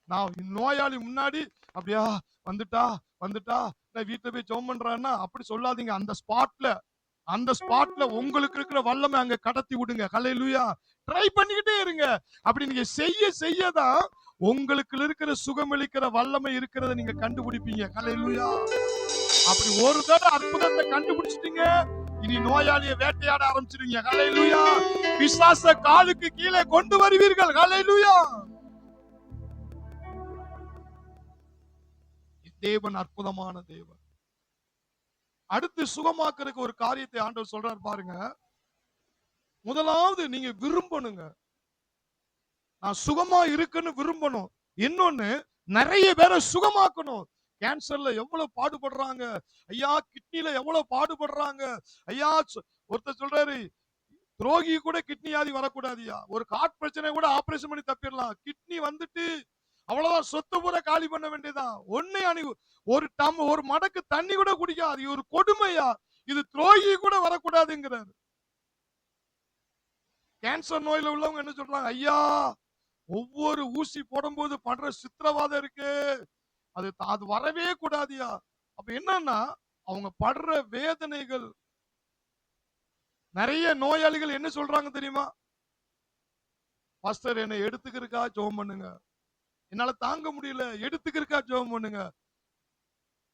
நான் நோயாளி முன்னாடி அப்படியா வந்துட்டா வந்துட்டா நான் வீட்டுல போய் ஜெபம் பண்றான்னா அப்படி சொல்லாதீங்க. அந்த ஸ்பாட்ல உங்களுக்கு இருக்கிற வல்லமை அங்க கடத்தி விடுங்க. ஹல்லேலூயா. ட்ரை பண்ணிக்கிட்டே இருங்க. அப்படி நீங்க செய்ய செய்யதான் உங்களுக்கு இருக்கிற சுகமளிக்கிற வல்லமை இருக்கிறத நீங்க கண்டுபிடிப்பீங்க. ஹல்லேலூயா. அப்படி ஒரு தடவை அற்புதத்தை கண்டுபிடிச்சிட்டீங்க, இனி நோயாளியை வேட்டையாட ஆரம்பிச்சிருவீங்க. ஹல்லேலூயா. பிசாச காலுக்கு கீழே கொண்டு வருவீர்கள். ஹல்லேலூயா. தேவன் அற்புதமான தேவன். அடுத்து சுகமாக்குறதுக்கு ஒரு காரியத்தை ஆண்டவர் சொல்றாரு பாருங்க. முதலாவது நீங்க விரும்பணுங்க. நான் சுகமா இருக்குன்னு விரும்பணும். இன்னொன்னு, நிறைய பேரை சுகமாக்கணும். கேன்சர்ல எவ்வளவு பாடுபடுறாங்க ஐயா, கிட்னில எவ்வளவு பாடுபடுறாங்க ஐயா. ஒருத்தர் சொல்றாரு, துரோகி கூட கிட்னி வியாதி வரக்கூடாதுயா, ஒரு ஹார்ட் பிரச்சனை கூட ஆபரேஷன் பண்ணி தப்பிடலாம். கிட்னி வந்துட்டு அவ்வளவுதான், சொத்து பூரா காலி பண்ண வேண்டியதான். ஒரு மடக்கு தண்ணி கூட குடிக்காது. ஒரு கொடுமையா, இது துரோகி கூட வரக்கூடாதுங்கிறாரு. கேன்சர் நோயில உள்ளவங்க என்ன சொல்றாங்க, ஐயா ஒவ்வொரு ஊசி போடும்போது படுற சித்திரவாதம் இருக்கு, அது வரவே கூடாதியா. அப்ப என்னன்னா அவங்க படுற வேதனைகள். நிறைய நோயாளிகள் என்ன சொல்றாங்க தெரியுமா, பாஸ்டர் என்னை எடுத்துக்கிறக்கா ஜெபம் பண்ணுங்க, என்னால தாங்க முடியல, எடுத்துக்கிறக்கா ஜெபம் பண்ணுங்க.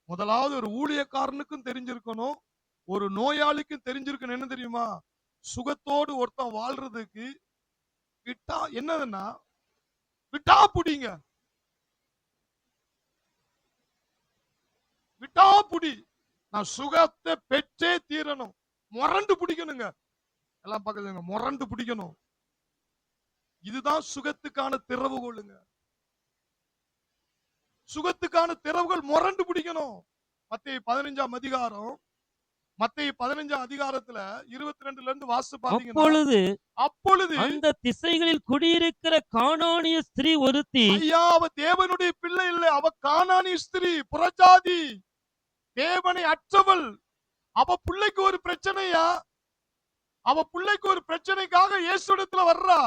முதலாவது ஒரு ஊழியக்காரனுக்கும் தெரிஞ்சிருக்கணும், ஒரு நோயாளிக்கும் தெரிஞ்சிருக்கணும். என்ன தெரியுமா, சுகத்தோடு ஒருத்தன் வாழ்றதுக்கு விட்டா என்னதுன்னா விட்டா புடிங்க, விட்டா புடி. நான் சுகத்தை பெற்றே தீரணும். முரண்டு பிடிக்கணுங்க. எல்லாம் பக்கத்துல முரண்டு பிடிக்கணும். இதுதான் சுகத்துக்கான திறவுகோலுங்க. சுகத்துக்கான திறவுகள் முரண்டு பிடிக்கணும். மத்தேயு 15ஆம் அதிகாரம், மத்தேயு 15ஆம் அதிகாரத்துல 22ல இருந்து வாசிச்சு பாத்தீங்கன்னா, அப்பொழுது அந்த திசைகளில் குடியிருக்கிற கானானிய ஸ்திரீ ஒருத்தி, ஐயா அவ தேவனுடைய பிள்ளை இல்ல, அவ கானானிய ஸ்திரீ, புறஜாதி, தேவனை அற்றவள். அவ பிள்ளைக்கு ஒரு பிரச்சனையா, அவ பிள்ளைக்கு ஒரு பிரச்சனைக்காக இயேசுவிடத்துல வர்றா.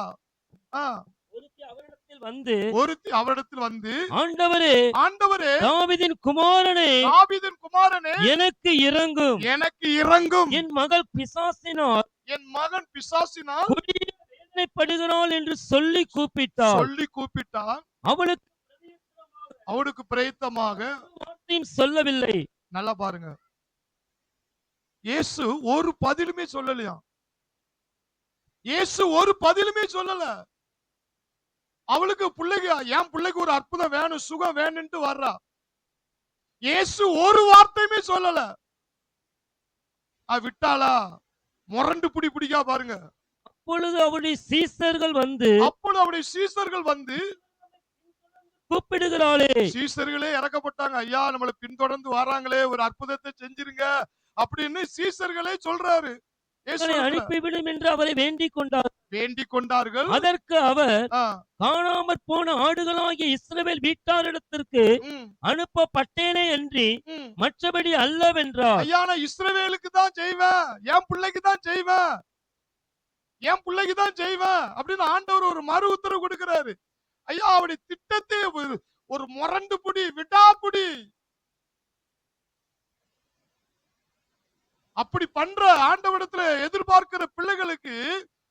ஒருத்தி அவரிடத்தில் வந்து, ஒருத்தி அவரிடத்தில் வந்து, ஆண்டவரே, ஆண்டவரே, தாவீதின் குமாரனே, தாவீதின் குமாரனே, எனக்கு இரங்கும், எனக்கு இரங்கும், என் மகள் பிசாசினால், என் மகன் பிசாசினால் கொடிய வேதனைப்படுகிறாள் என்று சொல்லி கூப்பிட்டாள். சொல்லி கூப்பிட்டான். அவளுக்கு பிரயத்தமாக வார்த்தையும் சொல்லவில்லை. நல்லா பாருங்க, இயேசு ஒரு பதிலுமே சொல்லலையா. இயேசு ஒரு பதிலுமே சொல்லல. அவளுக்கு பிள்ளைக்கு, என் பிள்ளைக்கு ஒரு அற்புதம் வேணும், சுகம் வேணும்ட்டு வர்றா. இயேசு ஒரு வார்த்தையுமே சொல்லல. விட்டாளா, முரண்டு பிடிக்கா பாருங்க. அப்பொழுது அவருடைய சீசர்கள் வந்து கூப்பிடுகிறாளே. சீசர்களே இறக்கப்பட்டாங்க. ஐயா நம்மளை பின்தொடர்ந்து வராங்களே, ஒரு அற்புதத்தை செஞ்சிருங்க அப்படின்னு சீசர்களே சொல்றாரு. அனுப்பிவிடும் என்று அவரை வேண்டிக் கொண்டார்கள். அதற்கு அவர், காணாமற் போன ஆடுகளாகிய இஸ்ரவேல் வீட்டாரிடத்திற்கு அனுப்பப்பட்டேனே அன்றி மற்றபடி அல்லவென்றார். ஐயா நான் இஸ்ரவேலுக்கு தான் செய்வேன், என் பிள்ளைக்கு தான் செய்வேன், என் பிள்ளைக்கு தான் செய்வேன் அப்படின்னு ஆண்டவர் ஒரு மறு உத்தரவு கொடுக்கிறாரு. ஐயா அவருடைய திட்டத்தை ஒரு முரண்டு புடி, விடாப்புடி. அப்படி பண்ற ஆண்டவரிடத்துல எதிர்பார்க்கிற பிள்ளைகளுக்கு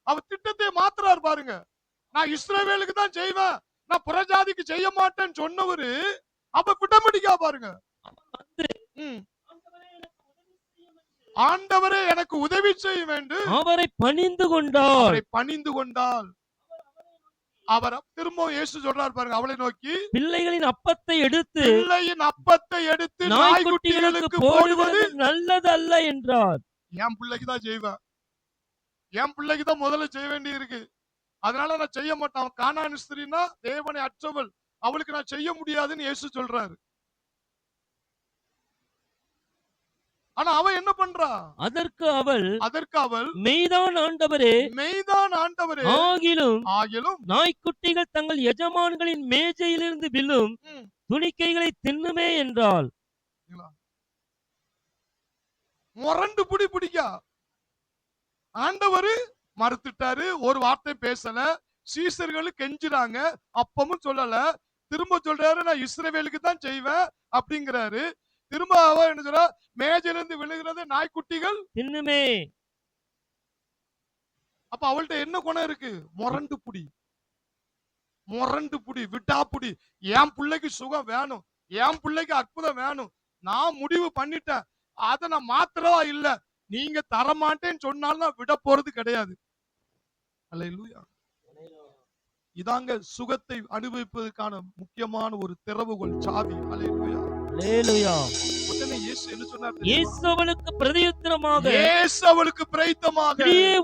அவர் திட்டத்தை மாத்துறாரு பாருங்க. நான் இஸ்ரவேலுக்கு தான் செய்வேன், நான் புறஜாதிக்கு செய்ய மாட்டேன்னு சொன்னவரு அப்ப விடமடிக்கா பாருங்க. ஆண்டவரே எனக்கு உதவி செய்ய வேண்டும், அவரை பணிந்து கொண்டாள். அவர் திரும்ப இயேசு சொல்றார் பாருங்க, அவளை நோக்கி, பிள்ளைகளின் அப்பத்தை எடுத்து நாய்க்குட்டிகளுக்கு போடுவது நல்லது அல்ல என்றார். என் பிள்ளைக்கு தான் செய்வேன், என் பிள்ளைக்கு தான் முதல்ல செய்ய வேண்டி இருக்கு, அதனால நான் செய்ய மாட்டேன். அவன் கானானிய ஸ்திரீனா தேவனை அற்றவள், அவளுக்கு நான் செய்ய முடியாதுன்னு இயேசு சொல்றாரு. ஆனா அவன் என்ன பண்றா? அதற்கு அவள் மெய்தான் ஆண்டவரே, ஆகிலும் நாய்க்குட்டிகள் தங்கள் எஜமான்களின் மேஜையிலிருந்து விழும் துணிக்கைகளை தின்னுமே என்றாள். முரண்டு பிடிக்கா. ஆண்டவர் மறுத்துட்டாரு, ஒரு வார்த்தை பேசல. சீசர்கள் கெஞ்சுறாங்க, அப்பமும் சொல்லல. திரும்ப சொல்றாரு, நான் இஸ்ரவேலுக்கு தான் செய்வேன் அப்படிங்கிறாரு. திரும்ப அவ என்ன சொல்றா? மேஜிலிருந்து விழுகிறது நாய்க்குட்டிகள் தின்னுமே. அப்ப அவள்கிட்ட என்ன குணம் இருக்கு? முரண்டு புடி, விட்டாப்புடி. என் பிள்ளைக்கு சுகம் வேணும், என் பிள்ளைக்கு அற்புதம் வேணும், நான் முடிவு பண்ணிட்டேன், அதை நான் மாத்திரவா இல்ல, நீங்க தரமாட்டேன்னு சொன்னாலும் நான் விட போறது கிடையாது. அல்லேலூயா. இதாங்க சுகத்தை அனுபவிப்பதற்கான முக்கியமான ஒரு திறவுகோல், சாவி. அல்லேலூயா. அல்லேலூயா. உடனே இயேசு என்ன சொன்னார்? இயேசு அவளுக்கு பிரதியுத்தரமாக,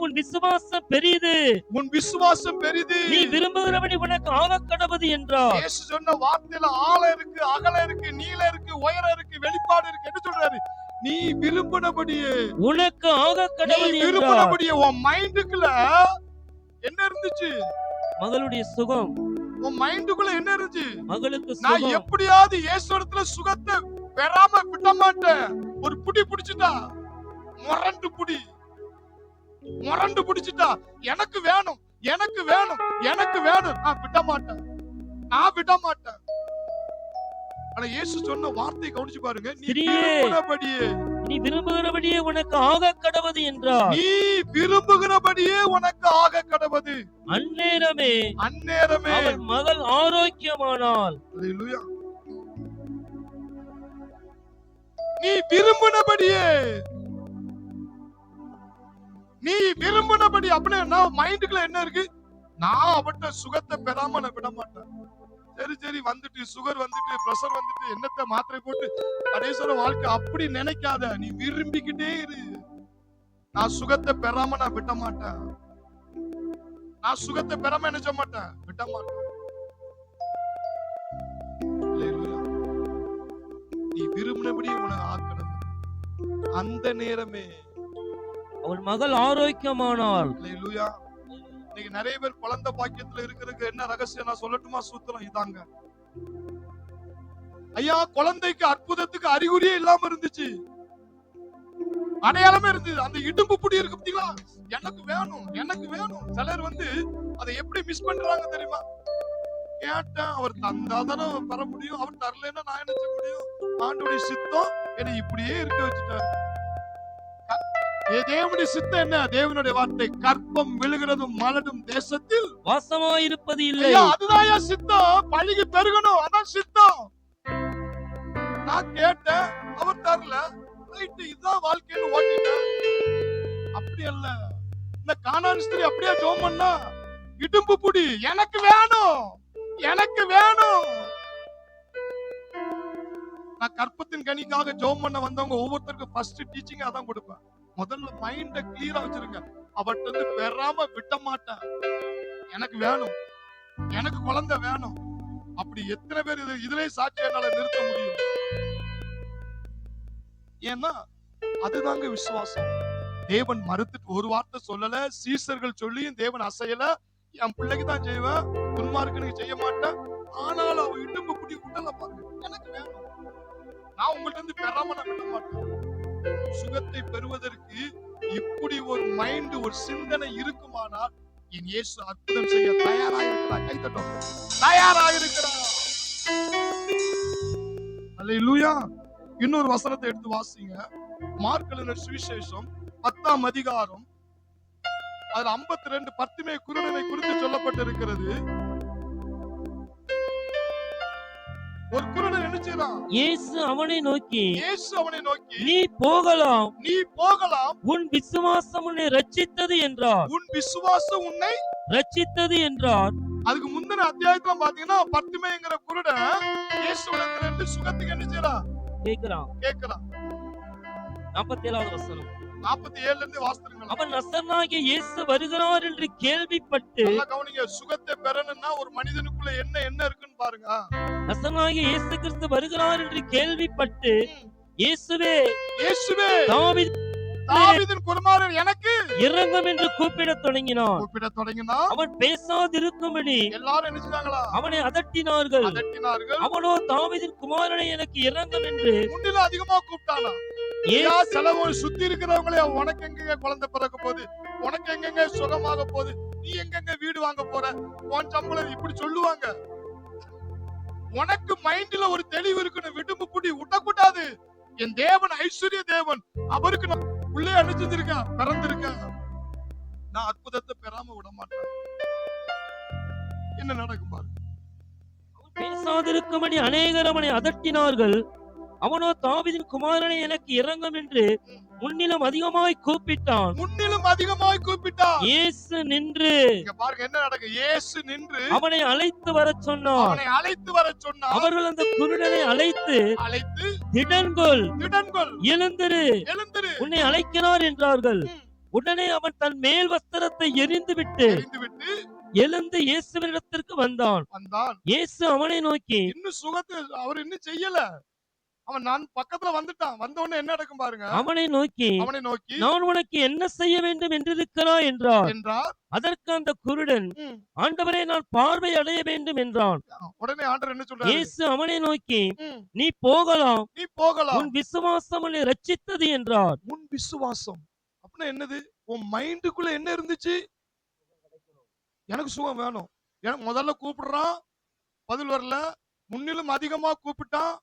உன் விசுவாசம் பெரிது, நீ விரும்புகிறபடி உனக்கு ஆகக் கடவது என்றார். இயேசு சொன்ன வார்த்தையில ஆழம் இருக்கு, அகலம் இருக்கு, நீளம் இருக்கு, உயரம் இருக்கு, வெளிப்பாடு இருக்கு. என்ன சொல்றாரு? நீ விரும்பினபடியே உனக்கு ஆகக் கடவது என்றார். விரும்பினபடியே உன் மைண்டுக்குள்ள என்ன இருந்துச்சு? மகளுடைய சுகம். உன் மைண்டுக்குள்ள என்ன இருந்துச்சு? மகளுக்கு சுகம். நான் எப்படியாவது இயேசுவிடத்துல சுகத்தை பெறாம விட மாட்டேன். ஒரு புடி பிடிச்சிட்டா, முரண்டு பிடிச்சிட்டா, எனக்கு வேணும், நான் விட மாட்டேன். ஆனா இயேசு சொன்ன வார்த்தையை கவனிச்சு பாருங்க. நீ விரும்புகிறபடியே உனக்கு ஆகக் கடவது என்றார். நீ விரும்புகிறபடியே உனக்கு ஆகக் கடவது. அந்நேரமே அவள் மகள் ஆரோக்கியமானாள். அல்லேலூயா. நீ விரும்பினபடி அப்படின்னா மைண்டுக்குள்ள என்ன இருக்கு? நான் அவட்ட சுகத்தை பெறாம நான் விட மாட்டேன். சரி வந்துட்டு, சுகர் வந்துட்டு, பிரஷர் வந்துட்டு, என்னத்தை மாத்திரை போட்டு கடைசியில வாழ்க்கை அப்படி நினைக்காத. நீ விரும்பிக்கிட்டே இரு. நான் சுகத்தை பெறாம நான் விட மாட்டேன். நான் சுகத்தை பெறாம என்ன செய்ய மாட்டேன், விட மாட்டேன். அல்லேலூயா. நீ விரும்பினபடி உனக்கு ஆக்கணும். அந்த நேரமே அவள் மகள் ஆரோக்கியமானாள். அல்லேலூயா. இன்னைக்கு நிறைய பேர் குழந்தை பாக்கியத்துல இருக்கிறதுக்கு என்ன ரகசியம் நான் சொல்லட்டுமா? சூத்திரம் இதாங்க. ஐயா, குழந்தைக்கு அற்புதத்துக்கு அறிகுறியே இல்லாம இருந்துச்சு, அடையாளமே இருந்தது. அந்த இடும்பு புடி இருக்கு பாத்தீங்களா, எனக்கு வேணும் எனக்கு வேணும். சிலர் அதை எப்படி மிஸ் பண்றாங்க தெரியுமா? கேட்டேன், அவர் தந்தாதானே பெற முடியும், அவர் தரலன்னா நான் என்ன செய்ய முடியும்? ஆண்டவருடைய சித்தம் என்னை இப்படியே இருக்க வச்சுட்டாரு. தேவனுடைய சித்தம் என்ன? தேவனுடைய வார்த்தை, கற்பம் விழுகிறதும் மலடும் தேசத்தில் வாசமாயிருப்பது இல்லை. அதுதான் சித்தம். பழகி பெருகணும், அதான் சித்தம். நான் கேட்டேன், அவர் தரல, ரைட், இதுதான் வாழ்க்கைன்னு ஓட்டிட்டேன். அப்படி அல்ல. இந்த கானான் ஸ்திரீ அப்படியே ஜெபம் பண்ணா, இடும்பு புடி, எனக்கு வேணும் எனக்கு வேணும். நான் கற்பத்தின் கனிக்காக ஜெபம் பண்ண வந்தவங்க ஒவ்வொருத்தருக்கும் ஃபர்ஸ்ட் டீச்சிங் அதான் கொடுப்பேன். முதல்ல மைண்ட கிளியரா வச்சிருங்க. அவட்ட பெறாம விட மாட்டேன். எனக்கு வேணும், எனக்கு குழந்தை வேணும். அப்படி எத்தனை பேர் இதுலயே சாட்சி என்னால நிறுத்த முடியும்? ஏன்னா அதுதாங்க விசுவாசம். தேவன் மறுத்துட்டு ஒரு வார்த்தை சொல்லல, சீசர்கள் சொல்லியும் தேவன் அசையல. என் பிள்ளைக்கு தான் செய்வேன், துன்மார்க்கனுக்கு செய்ய மாட்டேன். ஆனாலும் அவ இடும்பு புடி விட்டல பாருங்க, எனக்கு வேணும், நான் உங்கள்ட்ட பெறாம நான் விட மாட்டேன். சுகத்தை பெறுவதற்கு இப்படி ஒரு மைண்ட், ஒரு சிந்தனை இருக்குமானால் என் இயேசு அற்புதம் செய்ய தயாராயிருக்கிறார். கைத்தட்டும், தயாராயிருக்கிறார். அல்லேலூயா. இன்னொரு வசனத்தை எடுத்து வாசிங்க. மார்க் எழுதின சுவிசேஷம் 10ஆம் அதிகாரம், அதுல 52 பர்த்திமே குருடனை குறித்து சொல்லப்பட்டிருக்கிறது. ஒரு குருடன் என்ன செய்றான்? இயேசு அவனை நோக்கி நீ போகலாம், உன் விசுவாசம் உன்னை ரட்சித்தது என்றார். உன் விசுவாசம் உன்னை ரட்சித்தது என்றார். அதுக்கு முந்தின அத்தியாயத்துல பாத்தீங்கன்னா பர்த்திமேங்கிற குருடன் இயேசுவிடத்துல இருந்து சுகத்துக்கு என்ன செய்றான்? கேக்குறான். 47வது வசனம். 47ல இருந்து வாசிக்கிறீங்களா? அவன் நசரேயனாகிய இயேசு வருகிறார் என்று கேள்விப்பட்டு, நல்லா கவனிங்க, சுகத்தை பெறணும்னா ஒரு மனிதனுக்குள்ள என்ன என்ன இருக்குன்னு பாருங்க. நசரேயனாகிய இயேசு கிறிஸ்து வருகிறார் என்று கேள்விப்பட்டு, இயேசுவே தாவீதின் குமாரன் எனக்கு இரங்கும் என்று கூப்பிடத் தொடங்கினான். அவன் பேசாதிருக்கும்படி எல்லாரும் என்ன செஞ்சாங்களா? அவனை அதட்டினார்கள். அவனோ தாவீதின் குமாரனை எனக்கு இரங்கும் என்று முன்னில அதிகமா கூப்பிட்டானா? செலவு சுத்தி இருக்கிறவங்களே, உனக்கு எங்க குழந்தை பிறக்க போகுது, உனக்கு எங்க சுகமாக போகுது, நீ எங்க வீடு வாங்க போற, உன் சம்பளம், இப்படி சொல்லுவாங்க. உனக்கு மைண்ட்ல ஒரு தெளிவு இருக்கணும். விடும்பு புடி விடக்கூடாது. என் தேவன் ஐஸ்வர்ய தேவன், அவருக்கு நான் உள்ளே அனுப்பிச்சிருக்கேன், பிறந்திருக்கேன். நான் அற்புதத்தை பெறாம விட மாட்டேன். என்ன நடக்கும் பாரு. பேசாதிருக்கும்படி அநேகர் அவனை அதட்டினார்கள். அவனோ தாவீதின் குமாரனை எனக்கு இரங்கும் என்று முன்னிலும் அதிகமாய் கூப்பிட்டான். இயேசு நின்று, இங்க பாருங்க என்ன நடக்கு. இயேசு நின்று அவனை அழைத்து வரச் சொன்னார். அவர்கள் அந்த குருடனை அழைத்து திடன்கொள், எழுந்திரு, உன்னை அழைக்கிறார் என்றார்கள். உடனே அவன் தன் மேல் வஸ்திரத்தை எறிந்துவிட்டு எழுந்து இயேசுவினிடத்திற்கு வந்தான். இயேசு அவனை நோக்கி, இன்னும் சுகத்தை அவர் இன்னும் செய்யல, அவன் நான் பக்கத்துல வந்துட்டான். வந்த உடனே என்ன நடக்கும் பாருங்க. அவனை நோக்கி நான் உனக்கு என்ன செய்ய வேண்டும் என்றிருக்கிறாய் என்றார். அதற்கு அந்த குருடன், ஆண்டவரே, நான் பார்வை அடைய வேண்டும் என்றான். உடனே ஆண்டவர் என்ன சொல்றாரு? இயேசு அவனை நோக்கி, நீ போகலாம், உன் விசுவாசம் உன்னை ரட்சித்தது என்றார். உன் விசுவாசம் அப்படின்னா என்னது? உன் மைண்டுக்குள்ள என்ன இருந்துச்சு? எனக்கு சுகம் வேணும். எனக்கு முதல்ல கூப்பிடுறான், பதில் வரல. முன்னிலும் அதிகமா கூப்பிட்டான்,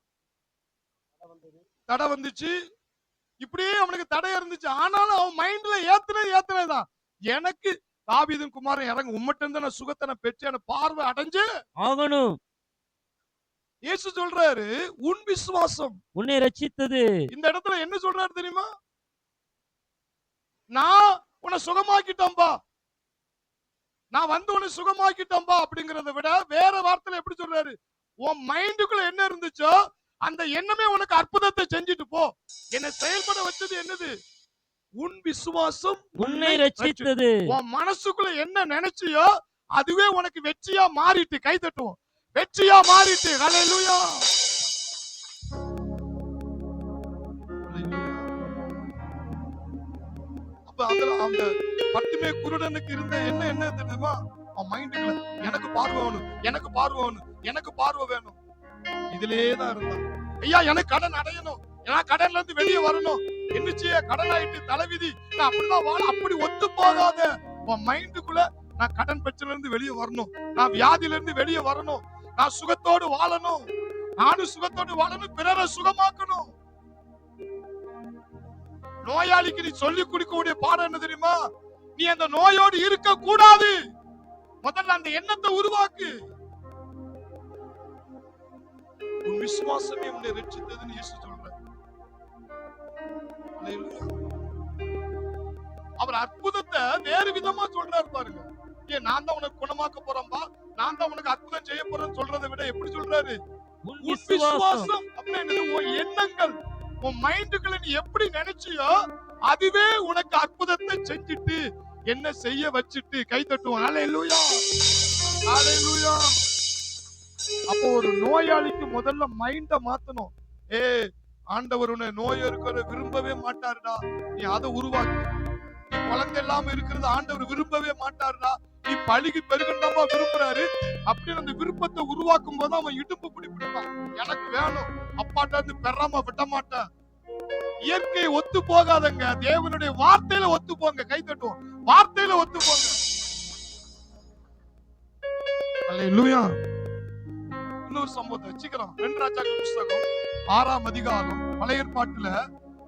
தடை வந்துச்சு. இப்படியே அவனுக்கு தடை இருந்துச்சு. ஆனாலும் அவன் மைண்ட்ல ஏத்துனதான், எனக்கு தாவீதின் குமாரன் இறங்கு, உம்மட்ட இருந்து நான் சுகத்தை நான் பெற்று எனக்கு பார்வை அடைஞ்சு ஆகணும். இயேசு சொல்றாரு, உன் விசுவாசம் உன்னை ரட்சித்தது. இந்த இடத்துல என்ன சொல்றாரு தெரியுமா? நான் உன்னை சுகமாக்கிட்டேன்பா, நான் வந்து உன்னை சுகமாக்கிட்டேன்பா அப்படிங்கறத விட வேற வார்த்தையில எப்படி சொல்றாரு? உன் மைண்டுக்குள்ள என்ன இருந்துச்சோ அந்த எண்ணமே உனக்கு அற்புதத்தை செஞ்சுட்டு போ. என்னை செயல்பட வச்சது என்னது? உன் விசுவாசம் உன்னை ரட்சித்தது. உன் மனசுக்குள்ள என்ன நினைச்சியோ அதுவே உனக்கு வெற்றியா மாறிட்டு. கை தட்டுவோம். வெற்றியா மாறிட்டு. ஹல்லேலூயா. அப்ப அதுல அந்த பட்டுமே குருடனுக்கு இருந்த என்ன தெரியுமா? அவன் மைண்டுக்குள்ள எனக்கு பார்வை வேணும், எனக்கு பார்வை வேணும், எனக்கு பார்வை வேணும். இதுலயேதான் இருந்தான். ஐயா எனக்கு கடன் அடையணும், நான் கடன்ல இருந்து வெளியே வரணும், என்னச்சியே கடன் ஆயிட்டு தலைவிதி, நான் அப்படிதான் வாழ. அப்படி ஒத்து போகாத உன் மைண்டுக்குள்ள நான் கடன் பிரச்சனைல இருந்து வெளியே வரணும், நான் வியாதியில இருந்து வெளியே வரணும், நான் சுகத்தோடு வாழணும், நானும் சுகத்தோடு வாழணும், பிறரை சுகமாக்கணும். நோயாளிக்கு நீ சொல்லி கொடுக்கக்கூடிய பாடம் என்ன தெரியுமா? நீ அந்த நோயோடு இருக்க கூடாது. முதல்ல அந்த எண்ணத்தை உருவாக்கு. உன் விசுவாசமே உன்னை ரட்சித்ததுன்னு இயேசு சொல்றார். அவர் அற்புதத்தை வேறு விதமா சொல்றாரு பாருங்க. ஏன் நான் தான் உனக்கு குணமாக்க போறேன்பா, நான் தான் உனக்கு அற்புதம் செய்ய போறேன்னு சொல்றதை விட எப்படி சொல்றாரு? உன் உன் விசுவாசம் அப்படின்னு உன் எண்ணங்கள், உன் மைண்டுக்குள்ள நீ எப்படி நினைச்சியோ அதுவே உனக்கு அற்புதத்தை செஞ்சுட்டு என்ன செய்ய வச்சுட்டு. கை தட்டுவோம். ஹல்லேலூயா, ஹல்லேலூயா. அப்போ ஒரு நோயாளிக்கு முதல்ல மைண்ட மாத்தணும். ஆண்டவர் உன்னை நோய் இருக்கிற விரும்பவே மாட்டாருடா, நீ அதை உருவாக்கு. நீ குழந்தை இல்லாம இருக்கிறது ஆண்டவர் விரும்பவே மாட்டாருடா, நீ பழுகி பெருகண்டாமா விரும்புறாரு. அப்படின்னு அந்த விருப்பத்தை உருவாக்கும் போது அவன் இடுப்பு பிடிப்பான். எனக்கு வேணும், அப்பாட்ட இருந்து பெறாம விட மாட்டேன். இயற்கை ஒத்து போகாதங்க, தேவனுடைய வார்த்தையில ஒத்து போங்க. கை தட்டுவோம். வார்த்தையில ஒத்து போங்க. ஹல்லேலூயா. இன்னொரு சம்பவத்தை வச்சுக்கிறோம். 2 ராஜாக்கள் புஸ்தகம் 6ஆம் அதிகாரம், பழைய ஏற்பாட்டுல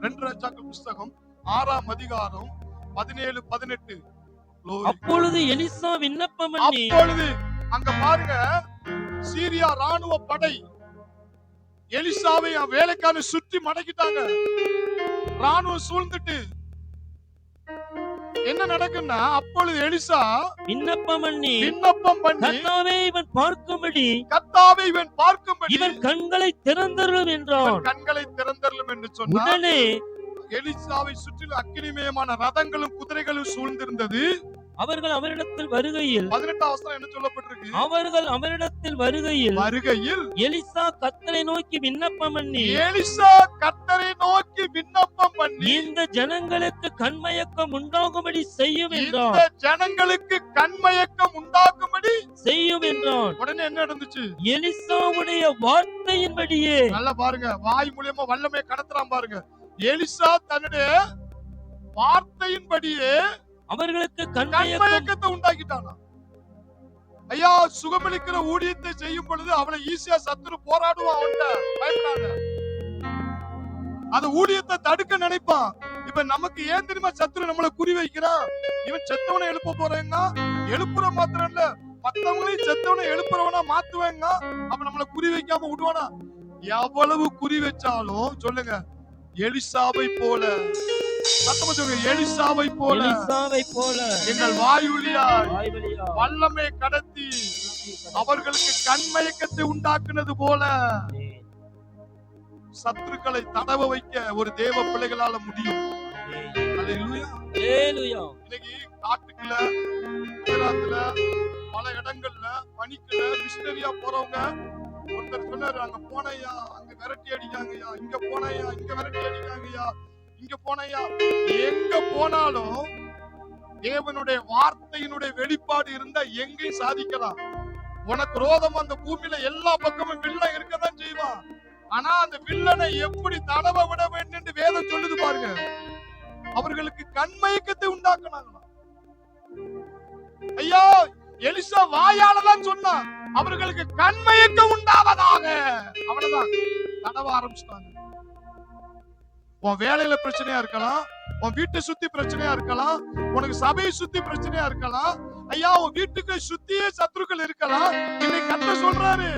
2 ராஜாக்கள் புஸ்தகம் 6ஆம் அதிகாரம் 17, 18. அப்பொழுது எலிசா விண்ணப்பம் பண்ணி, அப்பொழுது அங்க பாருங்க, சீரியா ராணுவ படை எலிசாவை வேலைக்கான சுற்றி மடக்கிட்டாங்க. ராணுவம் சூழ்ந்துட்டு என்ன நடக்குன்னா, அப்பொழுது எலிசா விண்ணப்பம் பண்ணி கர்த்தாவே இவன் பார்க்கும்படி இவன் கண்களை திறந்தருளும் என்றான். கண்களை திறந்தருளும் என்று சொன்னார். உடனே எலிசாவை சுற்றிலும் அக்கினிமயமான ரதங்களும் குதிரைகளும் சூழ்ந்திருந்தது. அவர்கள் அவரிடத்தில் வருகையில், 18ஆம் வசனம் என்ன சொல்லப்பட்டிருக்கு? அவர்கள் அவரிடத்தில் வருகையில் எலிசா கர்த்தரை நோக்கி விண்ணப்பம் பண்ணி இந்த ஜனங்களுக்கு கண்மயக்கம் உண்டாகும்படி செய்யும் என்றான். ஜனங்களுக்கு கண்மயக்கம் உண்டாகும்படி செய்யும் என்றான். உடனே என்ன நடந்துச்சு? எலிசாவுடைய வார்த்தையின்படியே. நல்லா பாருங்க, வாய் மூலமா வல்லமை கடத்துறான் பாருங்க. எலிசா தன்னுடைய வார்த்தையின்படியே அவர்களுக்கு கண்மயக்கத்தை உண்டாக்கிட்டானா. ஐயா, சுகமளிக்கிற ஊழியத்தை செய்யும் பொழுது அவளை ஈஸியா சத்துரு போராடுவான். அவன்கிட்ட பயப்படாத. அந்த ஊழியத்தை தடுக்க நினைப்பான். இப்ப நமக்கு ஏன் தெரியுமா சத்துரு நம்மளை குறி வைக்கிறான்? இவன் செத்தவனை எழுப்ப போறேங்க, எழுப்புற மாத்திரம் இல்ல, மத்தவங்களையும் செத்தவனை எழுப்புறவனா மாத்துவேங்க. அப்ப நம்மளை குறி வைக்காம விடுவானா? எவ்வளவு குறி வச்சாலும் சொல்லுங்க, எலிசாவை போல, எலிசாவை போல எங்கள் வாயுலியாய் வல்லமை கடத்தி அவர்களுக்கு கண்மயக்கத்தை உண்டாக்குனது போல சத்துருக்களை தடவ வைக்க ஒரு தேவ பிள்ளைகளால முடியும். இன்னைக்கு காட்டுக்குள்ள, குஜராத்ல, பல இடங்கள்ல பணிக்குள்ள மிஷனரியா போறவங்க ஒருத்தர் சொன்னாரு, அங்க போனையா அங்க விரட்டி அடிக்காங்கய்யா, இங்க போனையா இங்க விரட்டி அடிக்காங்கய்யா, இங்க போனையா. எங்க போனாலும் தேவனுடைய வார்த்தையினுடைய வெளிப்பாடு இருந்தா எங்கேயும் சாதிக்கலாம். உனக்கு ரோதம் அந்த பூமியில எல்லா பக்கமும் வில்லன் இருக்கதான் செய்வான். ஆனா அந்த வில்லனை எப்படி தடவ விட வேண்டும் என்று வேதம் சொல்லுது பாருங்க. அவர்களுக்கு கண்மயக்கத்தை உண்டாக்குனாங்களா. ஐயா, எலிசா வாயாலதான் சொன்னா அவர்களுக்கு கண்மயக்கம் உண்டாவதாக. அவ்வளவுதான், தடவ ஆரம்பிச்சிட்டாங்க. உன் வேலையில பிரச்சனையா இருக்கலாம், உன் வீட்டை சுத்தி பிரச்சனையா இருக்கலாம், உனக்கு சபையை சுத்தி பிரச்சனையா இருக்கலாம். ஐயா, உன் வீட்டுக்கு சுத்தியே சத்துருக்கள் இருக்கலாம். இன்னைக்கு கர்த்தர் சொல்றாரு,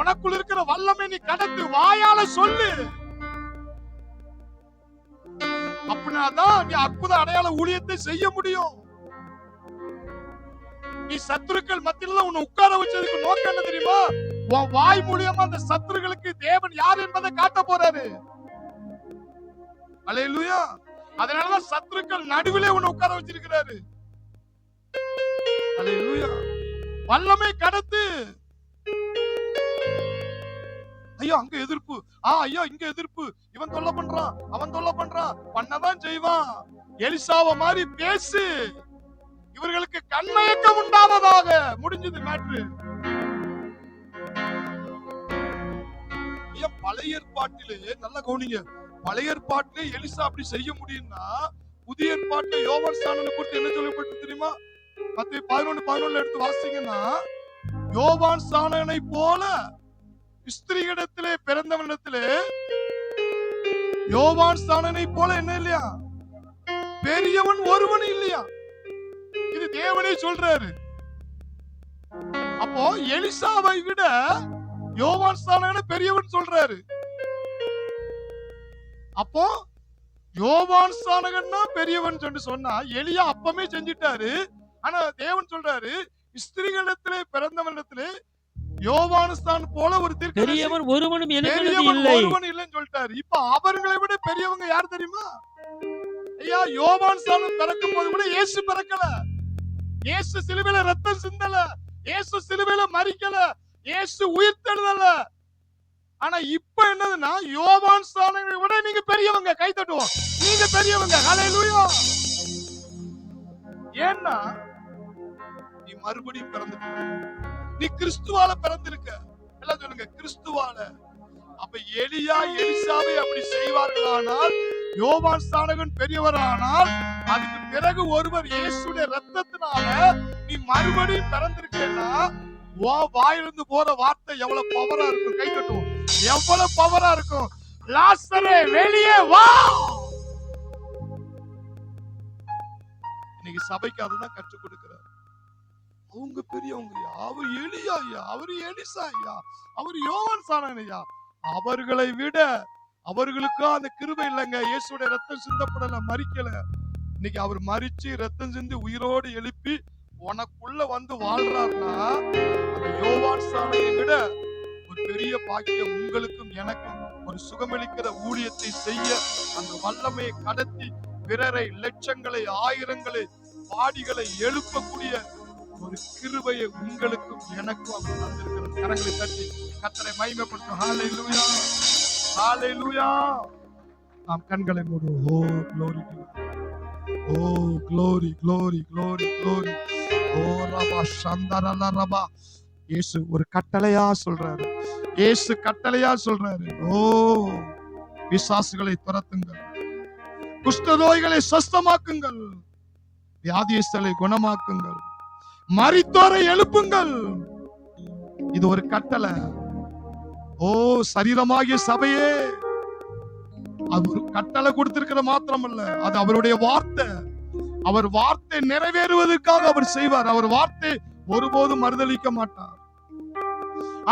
உனக்குள்ள இருக்கிற வல்லமை நீ கடத்து, வாயால சொல்லு. அப்படின்னாதான் நீ அற்புத அடையாள ஊழியத்தை செய்ய முடியும். நீ சத்துருக்கள் மத்தியில உன்னை உட்கார வச்சதுக்கு நோக்கம் என்ன தெரியுமா? உன் வாய் மூலியமா அந்த சத்துருக்களுக்கு தேவன் யார் என்பதை காட்ட போறாரு. அல்லேலூயா. அதனாலதான் சத்துருக்கள் நடுவிலே உன்னை உட்கார வச்சிருக்கிறாரு. அல்லேலூயா. வல்லமை கடத்து. ஐயோ அங்க எதிர்ப்பு, ஐயோ இங்க எதிர்ப்பு, இவன் தொல்லை பண்றான், அவன் தொல்லை பண்றான், பண்ணதான் செய்வான். எலிசாவை மாதிரி பேசு, இவர்களுக்கு கண்மயக்கம் உண்டாவதாக. முடிஞ்சது மேட்ரு. பழைய ஏற்பாட்டிலே நல்ல கவனிங்க, பழைய ஏற்பாட்டிலே எலிசா அப்படி செய்ய முடியும்னா புதிய ஏற்பாட்டிலே யோவான் ஸ்நானனை குறித்து என்ன சொல்லப்பட்டு தெரியுமா? மத்தேயு 11:11 எடுத்து வாசிங்கன்னா, யோவான் ஸ்நானனை போல ஸ்திரீயிடத்திலே பிறந்தவனிடத்திலே யோவான் ஸ்நானனை போல என்ன இல்லையா, பெரியவன் ஒருவன் இல்லையா. இது தேவனே சொல்றாரு. அப்போ எலிசாவை விட யோவான் ஸ்நானனை பெரியவன் சொல்றாரு. அப்போ யோவான் ஸ்நானகன்னா பெரியவன் சொன்னா எலியா அப்பமே செஞ்சிட்டாரு. ஆனா தேவன் சொல்றாரு, ஸ்திரீகளிடத்திலே பிறந்தவனிடத்திலே யோவான் போல ஒரு பெரியவன் ஒருவனும் இல்லைன்னு சொல்லிட்டாரு. இப்ப அவர்களை விட பெரியவங்க யார் தெரியுமா? ஐயா, யோவான் ஸ்நானம் பிறக்கும் போது கூட இயேசு பிறக்கல. இயேசு சிலுவையில ரத்தம் சிந்தல. இயேசு சிலுவையில மரிக்கல. இயேசு உயிர்த்தெழுதல. ஆனா இப்ப என்னதுன்னா, யோவான் ஸ்நானனை விட நீங்க பெரியவங்க. கை தட்டுவோம், நீங்க பெரியவங்க. ஹல்லேலூயா. ஏன்னா நீ மறுபடியும் பிறந்துட்ட. நீ கிறிஸ்துவால பிறந்திருக்க. எல்லாம் சொல்லுங்க, கிறிஸ்துவால. அப்ப எலியா எலிசாவை அப்படி செய்வார்களானால், யோவான் ஸ்நானகன் பெரியவரானால், அதுக்கு பிறகு ஒருவர் இயேசுடைய ரத்தத்தினால நீ மறுபடியும் பிறந்திருக்கேன்னா, வாயிலிருந்து போற வார்த்தை எவ்வளவு பவரா இருக்கும். கை தட்டுவோம், எவ்வளவு பவரா இருக்கும். லாசரே வெளியே வா. இன்னைக்கு சபைக்கு அதுதான் கற்றுக் கொடுக்கிறார். அவங்க பெரியவங்க, அவர் எலியா ஐயா, அவர் எலிசா ஐயா, அவர் யோவான் ஸ்நானன் ஐயா. அவர்களை விட அவர்களுக்கு அந்த கிருபை இல்லைங்க. இயேசுடைய ரத்தம் சிந்தப்படல, மரிக்கல. இன்னைக்கு அவர் மரிச்சு ரத்தம் சிந்தி உயிரோடு எழுப்பி உனக்குள்ள வந்து வாழ்றாருன்னா, அந்த யோவான் ஸ்நானனை விட ஒரு பெரிய பாக்கியம் உங்களுக்கும் எனக்கும். ஒரு சுகமளிக்கிற ஊழியத்தை செய்ய அந்த வல்லமையை கடத்தி பிறரை, லட்சங்களை, ஆயிரங்களை, பாடிகளை எழுப்பக்கூடிய ஒரு கிருபையை உங்களுக்கும் எனக்கும் அவர் தந்திருக்கிறார். கரங்களை தட்டி கர்த்தரை மகிமைப்படுத்தும். ஹல்லேலூயா, ஹல்லேலூயா. நாம் கண்களை மூடுவோம். ஓ glory to God. O glory, glory, glory, glory. ஓ ரபா சந்தரல ரபா. இயேசு ஒரு கட்டளையா சொல்றாரு. இயேசு கட்டளையா சொல்றாரு. ஓ பிசாசுகளை துரத்துங்கள், குஷ்டரோகிகளை சுஸ்தமாக்குங்கள், வியாதியஸ்தரை குணமாக்குங்கள், மரித்தோரை எழுப்புங்கள். இது ஒரு கட்டளை. ஓ சரீரமாகிய சபையே, அது ஒரு கட்டளை கொடுத்திருக்கிற மாத்திரமல்ல, அது அவருடைய வார்த்தை. அவர் வார்த்தை நிறைவேறுவதற்காக அவர் செய்வார். அவர் வார்த்தை ஒருபோதும் மறுதலிக்க மாட்டார்.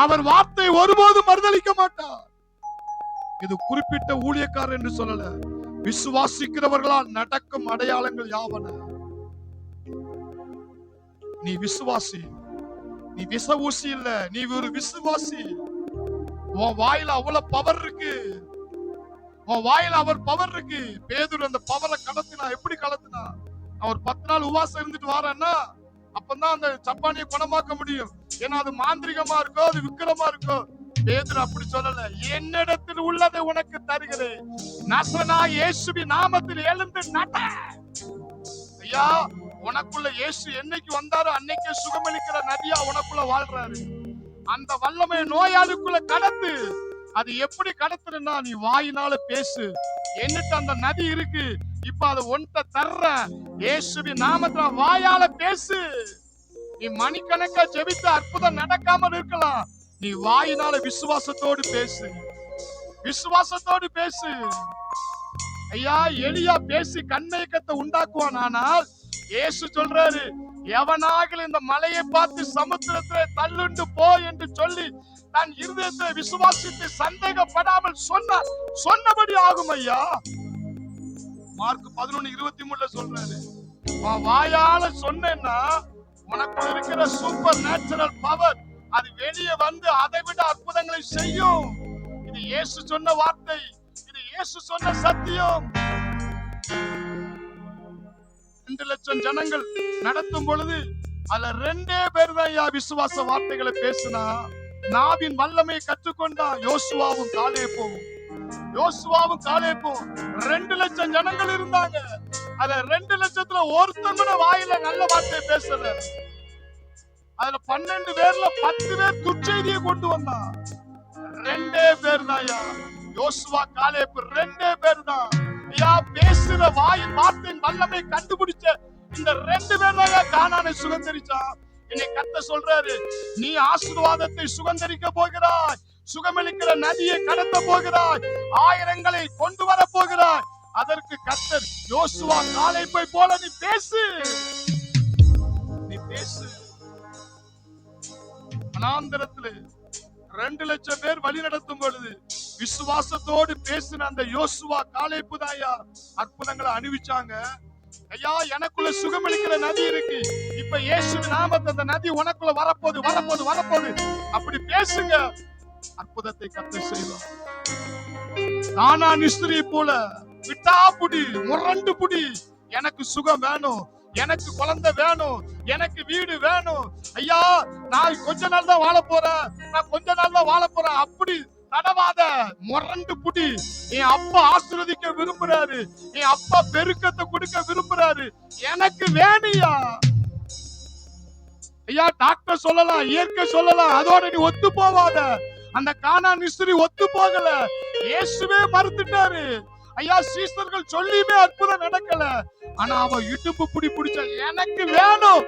அவர் வார்த்தை ஒருபோதும் மறுதலிக்க மாட்டார். இது குறிப்பிட்ட ஊழியக்காரர் என்று சொல்லல, விசுவாசிக்கிறவர்களால் நடக்கும் அடையாளங்கள் யாவன. நீ விசுவாசி, நீ விச ஊசி இல்ல, நீ ஒரு விசுவாசி. உன் வாயில அவ்வளவு பவர் இருக்கு. உன் வாயில அவர் பவர் இருக்கு. பேதுரு அந்த பவரை கடத்தினா. எப்படி கடத்தினா? அவர் 10 நாள் உபவாசம் இருந்துட்டு வாரன்னா, அப்பதான் அந்த சப்பானியை குணமாக்க முடியும். ஏன்னா அது மாந்திரிகமா இருக்கோ, அது விக்கிரமா இருக்கோ. பேதுரு அப்படி சொல்லல. என்னிடத்தில் உள்ளதை உனக்கு தருகிறேன், நசரேயனாகிய இயேசுவின் நாமத்தில் எழுந்து நட. ஐயா, உனக்குள்ள இயேசு என்னைக்கு வந்தாரோ அன்னைக்கே சுகமளிக்கிற நதியா உனக்குள்ள வாழ்றாரு. அந்த வல்லமை நோயாளிக்குள்ள கடத்து. அது எப்படி கடத்துறா? நீ வாயினால பேசு. என்னட்டு அந்த நதி இருக்கு. இப்ப அது ஒன்றை தர்ற. இயேசுவின் நாமத்துல வாயால பேசு. நீ மணிக்கணக்கா ஜெபித்து அற்புதம் நடக்காமல் இருக்கலாம். நீ வாயினால விசுவாசத்தோடு பேசு, விசுவாசத்தோடு பேசு. ஐயா, எலியா பேசி கண்மயக்கத்தை உண்டாக்குவான். ஆனால் இயேசு சொல்றாரு, எவனாக இந்த மலையை பார்த்து சமுத்திரத்திலே தள்ளுண்டு போ என்று சொல்லி தன் இருதயத்தை விசுவாசித்து சந்தேகப்படாமல் சொன்னபடி ஆகும். ஐயா, மார்க் 11:23 சொல்றாரு, வாயால சொன்னா உனக்கு இருக்கிற சூப்பர் நேச்சுரல் பவர் அது வெளியே வந்து அதை விட அற்புதங்களை செய்யும். இது இயேசு சொன்ன வார்த்தை, இது இயேசு சொன்ன சத்தியம். 2,00,000 ஜனங்கள் நடத்தும் பொழுது அதுல 2 பேர் தான் விசுவாச வார்த்தைகளை பேசினா. நாவின் வல்லமையை கற்றுக்கொண்டா யோசுவாவும் காலேபும். 2,00,000 ஜனங்கள் இருந்தாங்க. அதுல 2,00,000த்துல ஒருத்தன் கூட வாயில நல்ல வார்த்தை பேசல. அதுல 12 பேர்ல 10 பேர் துர்ச்செய்தியை கொண்டு வந்தான். 2 பேர் தான் யோசுவா காலேபு, 2 பேர் தான் பேசுற வாயின் வார்த்தையின் வல்லமை கண்டுபிடிச்ச இந்த 2 பேர் தான் கானானை சுகந்தரிச்சா. இன்னைக்கு கர்த்தர் சொல்றாரு, நீ ஆசீர்வாதத்தை சுகந்தரிக்க போகிறாய், சுகமளிக்கிற நதியை கடத்த போகிறாய், ஆயிரங்களை கொண்டு வர போகிறாய். அதற்கு கர்த்தர் யோசுவா காலேபை போல நீ பேசு, நீ பேசு. வனாந்திரத்திலே 2,00,000 பேர் வழி நடத்தும் பொழுது விசுவாசத்தோடு பேசின அந்த யோசுவா காலேபு தாயா அற்புதங்களை அணிவிச்சாங்க. ஐயா, எனக்குள்ள சுகமளிக்கிற நதி இருக்கு, இப்ப இயேசு நாமத்தை அந்த நதி உனக்குள்ள வரப்போது வரப்போது வரப்போது அப்படி பேசுங்க, அற்புதத்தை கர்த்தர் செய்வார். கானான் ஸ்திரீ போல விட்டா புடி, முரண்டு புடி, எனக்கு சுகம் வேணும், எனக்கு குழந்தை வேணும், எனக்கு வீடு வேணும். ஐயா, நான் கொஞ்ச நாள் தான் வாழ போறேன், நான் கொஞ்ச நாள் தான் வாழ போறேன், அப்படி தடவாத, முரண்டு புடி. என் அப்பா ஆசீர்வதிக்க விரும்புறாரு, என் அப்பா பெருக்கத்தை கொடுக்க விரும்புறாரு, எனக்கு வேணியா. ஐயா, டாக்டர் சொல்லலாம், இயற்கை சொல்லலாம், அதோட நீ ஒத்து போவாத. அந்த கானான் ஸ்திரீ ஒத்து போகல, இயேசுவே மறுத்துட்டாரு. ஐயா, சீசர்கள் சொல்லியுமே அற்புதம் நடக்கல. ஆனா அவ இடுப்பு புடி பிடிச்ச, எனக்கு வேணும்,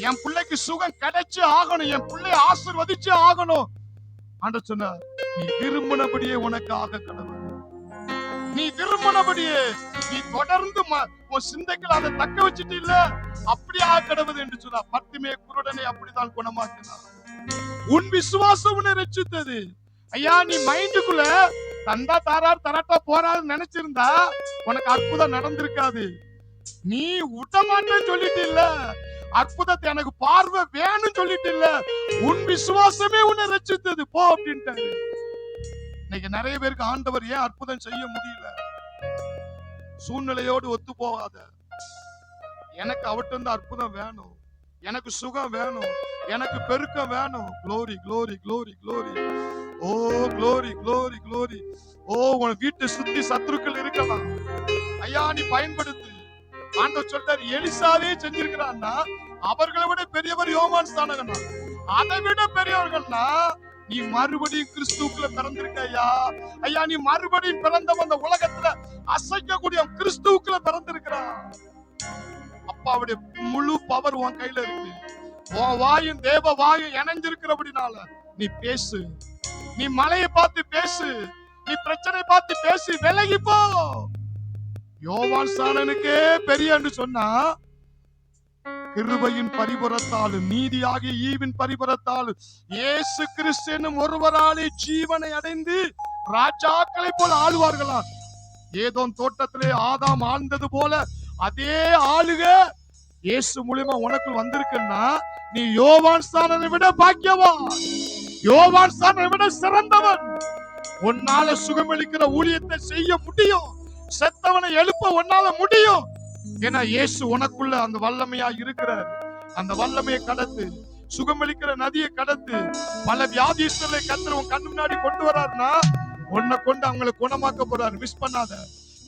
என் பிள்ளைக்கு சுகம் கிடைச்சு ஆகணும், என் பிள்ளைய ஆசீர்வதிச்சு ஆகணும். ஆண்டவர் சொன்னார், நீ விரும்பினபடியே உனக்கு ஆக கடவுள், நீ விரும்பினபடியே நீ தொடர்ந்து உன் சிந்தைகள் அதை தக்க வச்சுட்டு இல்ல, அப்படியே ஆக கடவுள் என்று சொன்னார். பத்துமே குருடனை அப்படித்தான் குணமாக்கினார். உன் விசுவாசம் உன்னை ரட்சித்தது. ஐயா, நீ மைண்டுக்குள்ள தந்தா தாரார் தராட்டா போறாருன்னு நினைச்சிருந்தா உனக்கு அற்புதம் நடந்திருக்காது. நீ விட மாட்டேன்னு சொல்லிட்டு இல்ல, அற்புதத்தை எனக்கு பார்வை வேணும் சொல்லிட்டு இல்ல, உன் விசுவாசமே உன்னை ரட்சித்தது, போ அப்படின்ட்டாரு. இன்னைக்கு நிறைய பேருக்கு ஆண்டவர் ஏன் அற்புதம் செய்ய முடியல? சூழ்நிலையோடு ஒத்து போகாத. எனக்கு அவர்ட்ட இருந்து அற்புதம் வேணும், எனக்கு சுகம் வேணும், எனக்கு பெருக்கம் வேணும். Glory glory glory glory, oh glory glory glory. ஓ, உன் வீட்டை சுத்தி சத்துருக்கள் இருக்கலாம், ஐயா நீ பயன்படுத்து. ஆண்டவர் சொல்றாரு, எலிசாவே செஞ்சிருக்கிறான்னா அவர்களை விட பெரியவர் யோவான் ஸ்நானகனா, அதை விட பெரியவர்கள்னா நீ மறுபடியும் கிறிஸ்துவுக்குள்ள பிறந்திருக்க. ஐயா, ஐயா, நீ மறுபடியும் பிறந்த அந்த உலகத்துல அசைக்கக்கூடிய கிறிஸ்துவுக்குள்ள பிறந்திருக்கிறான். அப்பாவுடைய முழு பவர் உன் கையில இருக்கு. உன் வாயும் தேவ வாயும் இணைஞ்சிருக்கிறபடினால நீ பேசு, நீ மலையை பார்த்து பேசு, நீ பிரச்சனை பார்த்து பேசு, விலகி போ. யோவான் ஸ்நானனுக்கே பெரிய என்று சொன்னா, கிருபையின் பரிபுரத்தாலும் நீதியாகிய ஈவின் பரிபுரத்தாலும் இயேசு கிறிஸ்து என்னும் ஒருவராலே ஜீவனை அடைந்து ராஜாக்களை போல ஆளுவார்களாம். ஏதோம் தோட்டத்திலே ஆதாம் ஆழ்ந்தது போல அதே ஆளுக இயேசு மூலமா உனக்கு வந்திருக்குன்னா நீ யோவான் ஸ்நானனை விட பாக்கியவான், யோவான் ஸ்நானனை விட சிறந்தவன். உன்னால சுகமளிக்கிற ஊழியத்தை செய்ய முடியும், செத்தவனை எழுப்ப உன்னால முடியும். ஏன்னா இயேசு உனக்குள்ள அந்த வல்லமையா இருக்கிறார். அந்த வல்லமையை கடத்து, சுகமளிக்கிற நதியை கடத்து. பல வியாதிஸ்தர்களை கர்த்தர் உன் கண்ணு முன்னாடி கொண்டு வராருன்னா உன்னை கொண்டு அவங்களை குணமாக்க போறாரு. மிஸ் பண்ணாத,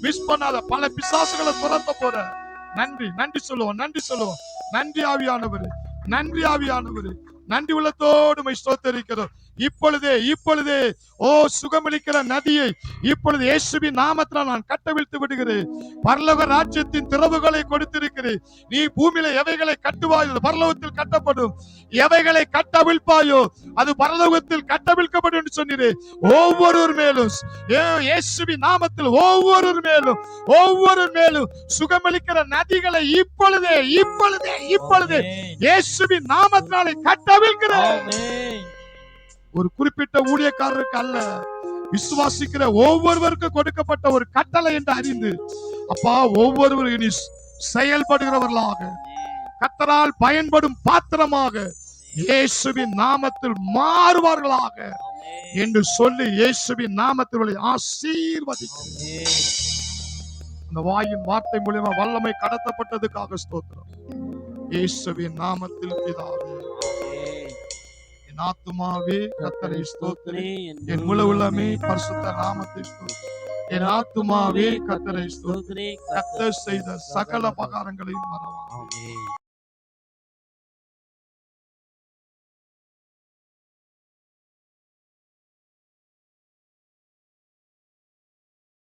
மிஸ் பண்ணாத. பல பிசாசுகளை துரத்த போற. நன்றி நன்றி சொல்லுவோம், நன்றி சொல்லுவோம். நன்றி ஆவியானவர், நன்றி ஆவியானவர், நன்றி உள்ளத்தோடு ஸ்தோத்திரிக்கிறோம். இப்பொழுதே ஓ சுகமளிக்கிற நதியை இப்பொழுது இயேசுவின் நாமத்தினால் நான் கட்டவிழ்த்து விடுகிறேன். பரலோக ராஜ்யத்தின் திறவுகளை கொடுத்திருக்கிறேன். நீ பூமியில எவைகளை கட்டுவாயோ பரலோகத்தில் கட்டப்படும், எவைகளை கட்டவிழ்ப்பாயோ அது பரலோகத்தில் கட்டவிழ்க்கப்படும் என்று சொன்னீரே. ஒவ்வொரு மேலும் இயேசுவின் நாமத்தில் ஒவ்வொரு மேலும் சுகமளிக்கிற நதிகளை இப்பொழுதே இயேசுவின் நாமத்தினாலே கட்டவிழ்க்கிறேன். ஒரு குறிப்பிட்ட ஊழியக்காரருக்கு அல்ல, விசுவாசிக்கிற ஒவ்வொருவருக்கும் கொடுக்கப்பட்ட ஒரு கட்டளை என்று அறிந்து அப்பா ஒவ்வொருவரும் செயல்படுகிறவர்களாக, கர்த்தரால் பயன்படும் பாத்திரமாக இயேசுவின் நாமத்தில் மாறுவார்களாக என்று சொல்லி இயேசுவின் நாமத்தில் ஆசீர்வதிக்கிறேன். இந்த வாயின் வார்த்தை மூலமா வல்லமை கடத்தப்பட்டதுக்காக ஸ்தோத்திரம். இயேசுவின் நாமத்தில் பிதாவே. என் ஆத்துமாவே கர்த்தரை ஸ்தோத்திரி, என் முழு உள்ளமே பரிசுத்த நாமத்தை ஸ்தோத்திரி. என் ஆத்துமாவே கர்த்தரை ஸ்தோத்திரி, கர்த்தர் செய்த சகல உபகாரங்களையும் மறவாதே.